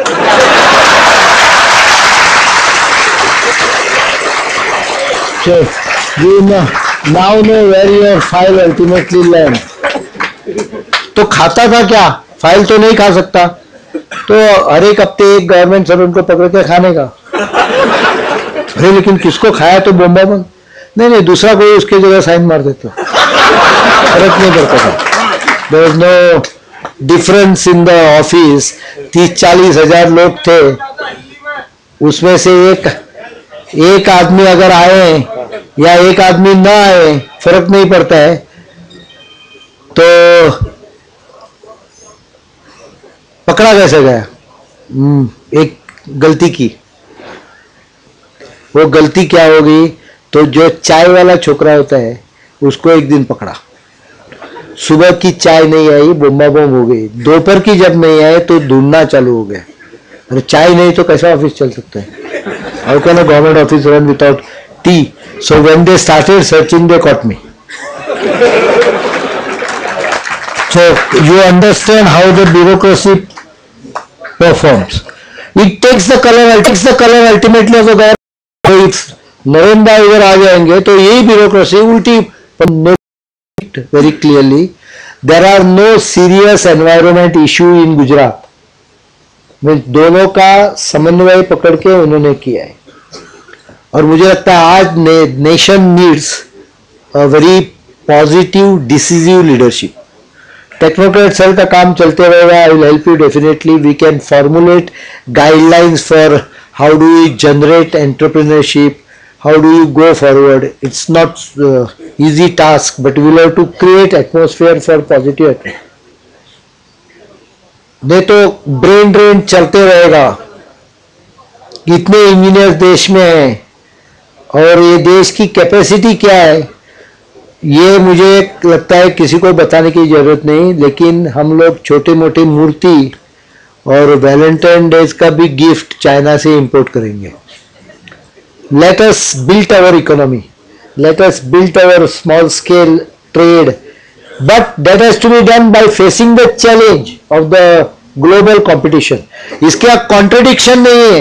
G: So you now know where your file ultimately lands. तो खाता था क्या? फाइल तो नहीं खा सकता, तो हर एक हफ्ते एक गवर्नमेंट सर्वेंट को पकड़ के खाने का. अरे लेकिन किसको खाया तो बोम्बा बंद. नहीं, दूसरा कोई उसके जगह साइन मार देता. फर्क नहीं पड़ता था. There was no difference in the office. 30-40 हजार लोग थे, उसमें से एक आदमी अगर आए या एक आदमी ना आए फर्क नहीं पड़ता है. तो पकड़ा कैसे गया? एक गलती की. वो गलती क्या होगी? तो जो चाय वाला छोकरा होता है उसको एक दिन पकड़ा. सुबह की चाय नहीं आई, बोम्बा बोम हो गई. दोपहर की जब नहीं आए तो ढूंढना चालू हो गया. अरे चाय नहीं तो कैसा ऑफिस चल सकता है? How can a government office run without T? So when they started searching they caught me. So you understand how the bureaucracy performs. It takes the color ultimately of the government. So if Narendra इधर आ जाएंगे तो यही bureaucracy उल्टी. Very clearly, there are no serious environment issue in Gujarat. दोनों का समन्वय पकड़ के उन्होंने किया है. और मुझे लगता है आज nation needs a very positive decisive leadership. Technocrat cell का काम चलते रहेगा. I will help you definitely. We can formulate guidelines for how do you generate entrepreneurship, how do you go forward. It's not easy task, but we will have to create atmosphere for positive. नहीं तो brain drain चलते रहेगा. इतने engineer देश में हैं और ये देश की कैपेसिटी क्या है ये मुझे लगता है किसी को बताने की जरूरत नहीं. लेकिन हम लोग छोटे मोटे मूर्ति और वैलेंटाइन डेज का भी गिफ्ट चाइना से इंपोर्ट करेंगे. Let us build our economy. Let us build our small scale trade. But that has to be done by facing the challenge of the global competition. इसका contradiction नहीं है.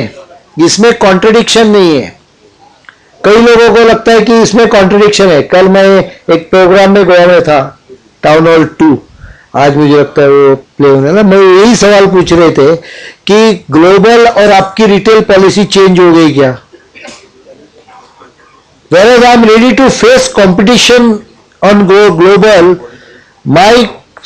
G: इसमें contradiction नहीं है. कई लोगों को लगता है कि इसमें contradiction है. कल मैं एक प्रोग्राम में गोवा में था, टाउन हॉल 2. आज मुझे लगता है वो प्ले होने ना. मैं यही सवाल पूछ रहे थे कि ग्लोबल और आपकी रिटेल पॉलिसी चेंज हो गई क्या? Whereas I am ready to face competition on global, my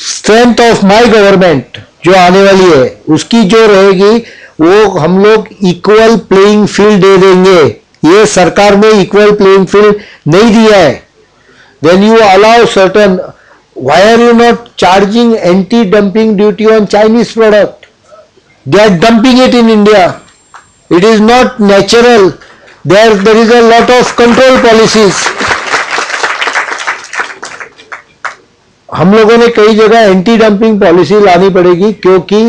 G: strength of my government जो आने वाली है उसकी जो रहेगी वो हम लोग इक्वल प्लेइंग फील्ड दे देंगे. ये सरकार ने इक्वल प्लेइंग फील्ड नहीं दिया है. When you allow certain, why are you not charging anti-dumping duty on Chinese product? They are dumping it in India. It is not natural. There is a lot of control policies. हम लोगों ने कई जगह anti dumping policy लानी पड़ेगी क्योंकि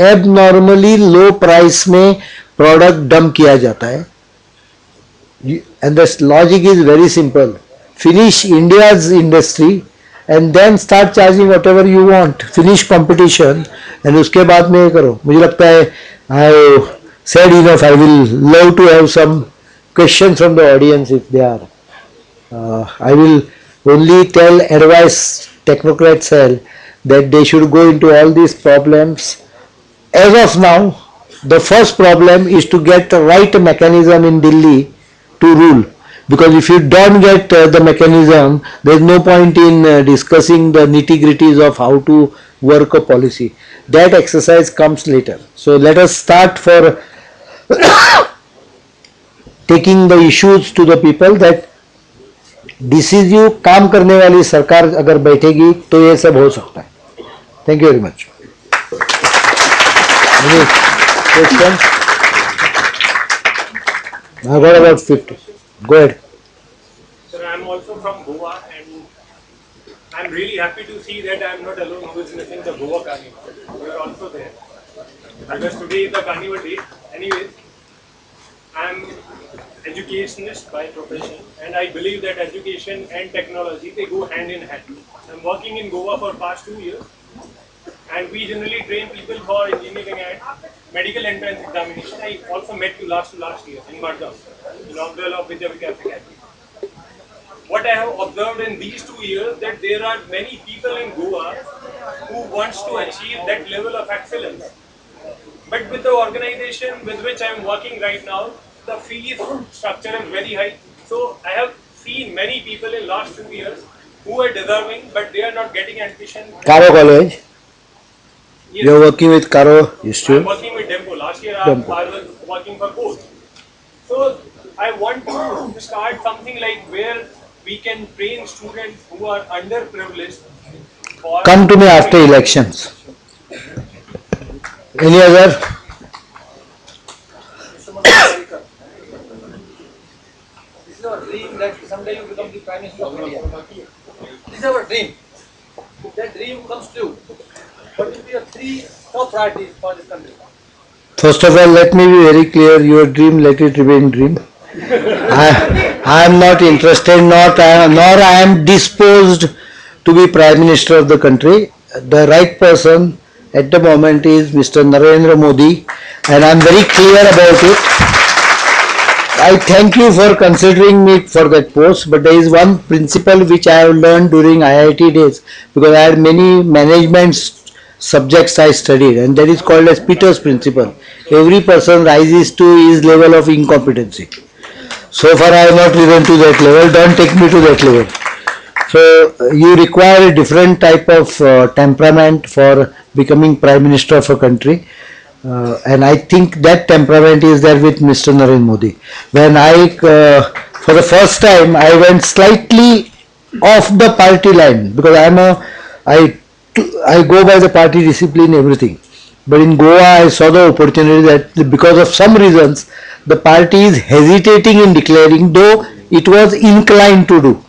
G: abnormally लो price में product dump किया जाता है. And the logic is very simple. Finish India's industry and then start charging whatever you want, finish competition, and उसके बाद में ये करो. मुझे लगता है I said enough. I will love to have some questions from the audience if they are. I will only advise Technocrat Cell that they should go into all these problems. As of now, the first problem is to get the right mechanism in Delhi to rule. Because if you don't get the mechanism, there is no point in discussing the nitty-gritties of how to work a policy. That exercise comes later. So let us start for taking the issues to the people that decisive काम करने वाली सरकार अगर बैठेगी तो ये सब हो सकता है. Thank you very much. Any questions? I got about 50. Go ahead.
L: Sir, I am also from Goa, and I am really happy to see that I am not alone who is missing the Goa Carnival. You are also there. Because today is the Carnival day. Anyways, I am educationist by profession, and I believe that education and technology, they go hand in hand. I am working in Goa for past 2 years, and we generally train people for engineering and medical entrance examination. I also met you last year in Madgaon, inaugural of Vidya Vikas Academy. What I have observed in these 2 years, that there are many people in Goa who wants to achieve that level of excellence. But with the organization with which I am working right now, the fee structure is very high. So I have seen many people in last 2 years who are deserving, but they are not getting admission.
G: Caro College?
L: Yes.
G: You are working with Caro Institute?
L: I am working with Dempo. Last year I was working for both. So I want to start something like where we can train students who are underprivileged.
G: Come to me after elections. Any other?
M: This is our dream that someday you become the Prime Minister of India. This is our dream. If that dream comes true, what will be your 3 top priorities for this country?
G: First of all, let me be very clear. Your dream, let it remain dream. I am not interested, nor I am disposed to be Prime Minister of the country. The right person at the moment is Mr. Narendra Modi, and I am very clear about it. I thank you for considering me for that post, but there is one principle which I have learned during IIT days, because I had many management subjects I studied, and that is called as Peter's principle. Every person rises to his level of incompetency. So far I have not risen to that level, don't take me to that level. So you require a different type of temperament for becoming Prime Minister of a country. And I think that temperament is there with Mr. Narendra Modi. When for the first time, I went slightly off the party line, because I go by the party discipline, everything. But in Goa, I saw the opportunity that because of some reasons, the party is hesitating in declaring, though it was inclined to do.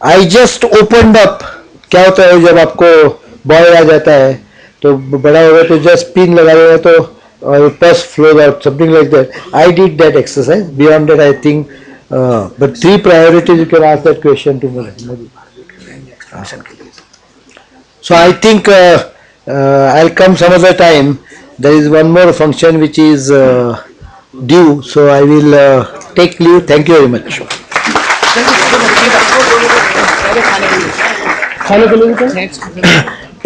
G: I just opened up. क्या होता है जब आपको boy आ जाता है तो बड़ा होगा तो जस्ट पिन लगा देगा तो पस flows out, something like that. I did that exercise. Beyond that, I think, but 3 priorities, you can ask that question to Modi. So I think I'll come some other time. There is one more function which is due, so I will take leave. Thank you very much.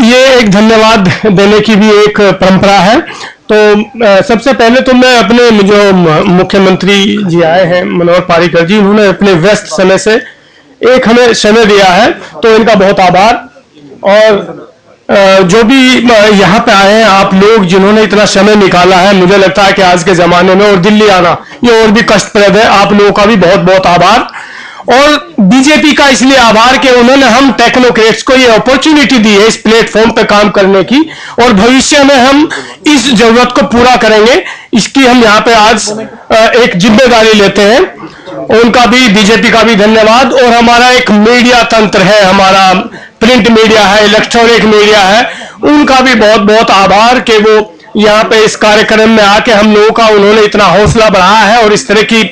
L: ये एक धन्यवाद देने की भी एक परंपरा है. तो सबसे पहले तो मैं अपने जो मुख्यमंत्री जी आए हैं मनोहर पारीकर जी, उन्होंने अपने व्यस्त समय से एक हमें समय दिया है, तो इनका बहुत आभार. और जो भी यहाँ पे आए हैं आप लोग जिन्होंने इतना समय निकाला है, मुझे लगता है कि आज के जमाने में और दिल्ली आना ये और भी कष्टप्रद है. आप लोगों का भी बहुत बहुत आभार. और बीजेपी का इसलिए आभार कि उन्होंने हम टेक्नोक्रेट्स को ये अपॉर्चुनिटी दी है इस प्लेटफॉर्म पे काम करने की, और भविष्य में हम इस जरूरत को पूरा करेंगे. इसकी हम यहाँ पे आज एक जिम्मेदारी लेते हैं. उनका भी, बीजेपी का भी धन्यवाद. और हमारा एक मीडिया तंत्र है, हमारा प्रिंट मीडिया है, इलेक्ट्रॉनिक मीडिया है, उनका भी बहुत बहुत आभार कि वो यहाँ पे इस कार्यक्रम में आके हम लोगों का उन्होंने इतना हौसला बढ़ाया है और इस तरह की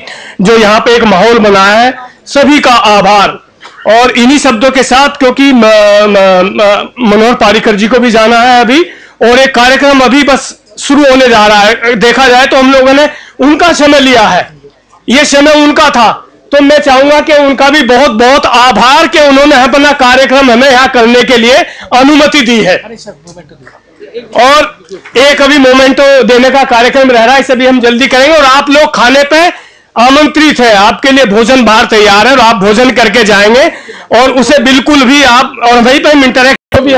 L: जो यहाँ पे एक माहौल बनाया है. सभी का आभार. और इन्हीं शब्दों के साथ, क्योंकि मनोहर पारीकर जी को भी जाना है अभी, और एक कार्यक्रम अभी बस शुरू होने जा रहा है, देखा जाए तो हम लोगों ने उनका समय लिया है, ये समय उनका था, तो मैं चाहूंगा कि उनका भी बहुत बहुत आभार कि उन्होंने अपना कार्यक्रम हमें यहाँ करने के लिए अनुमति दी है। और एक अभी मोमेंटो देने का कार्यक्रम रह रहा है, इसे भी हम जल्दी करेंगे। और आप लोग खाने पे आमंत्रित है, आपके लिए भोजन बाहर तैयार है और आप भोजन करके जाएंगे, और उसे बिल्कुल भी आप, और वहीं पर इंटरेक्ट भी हम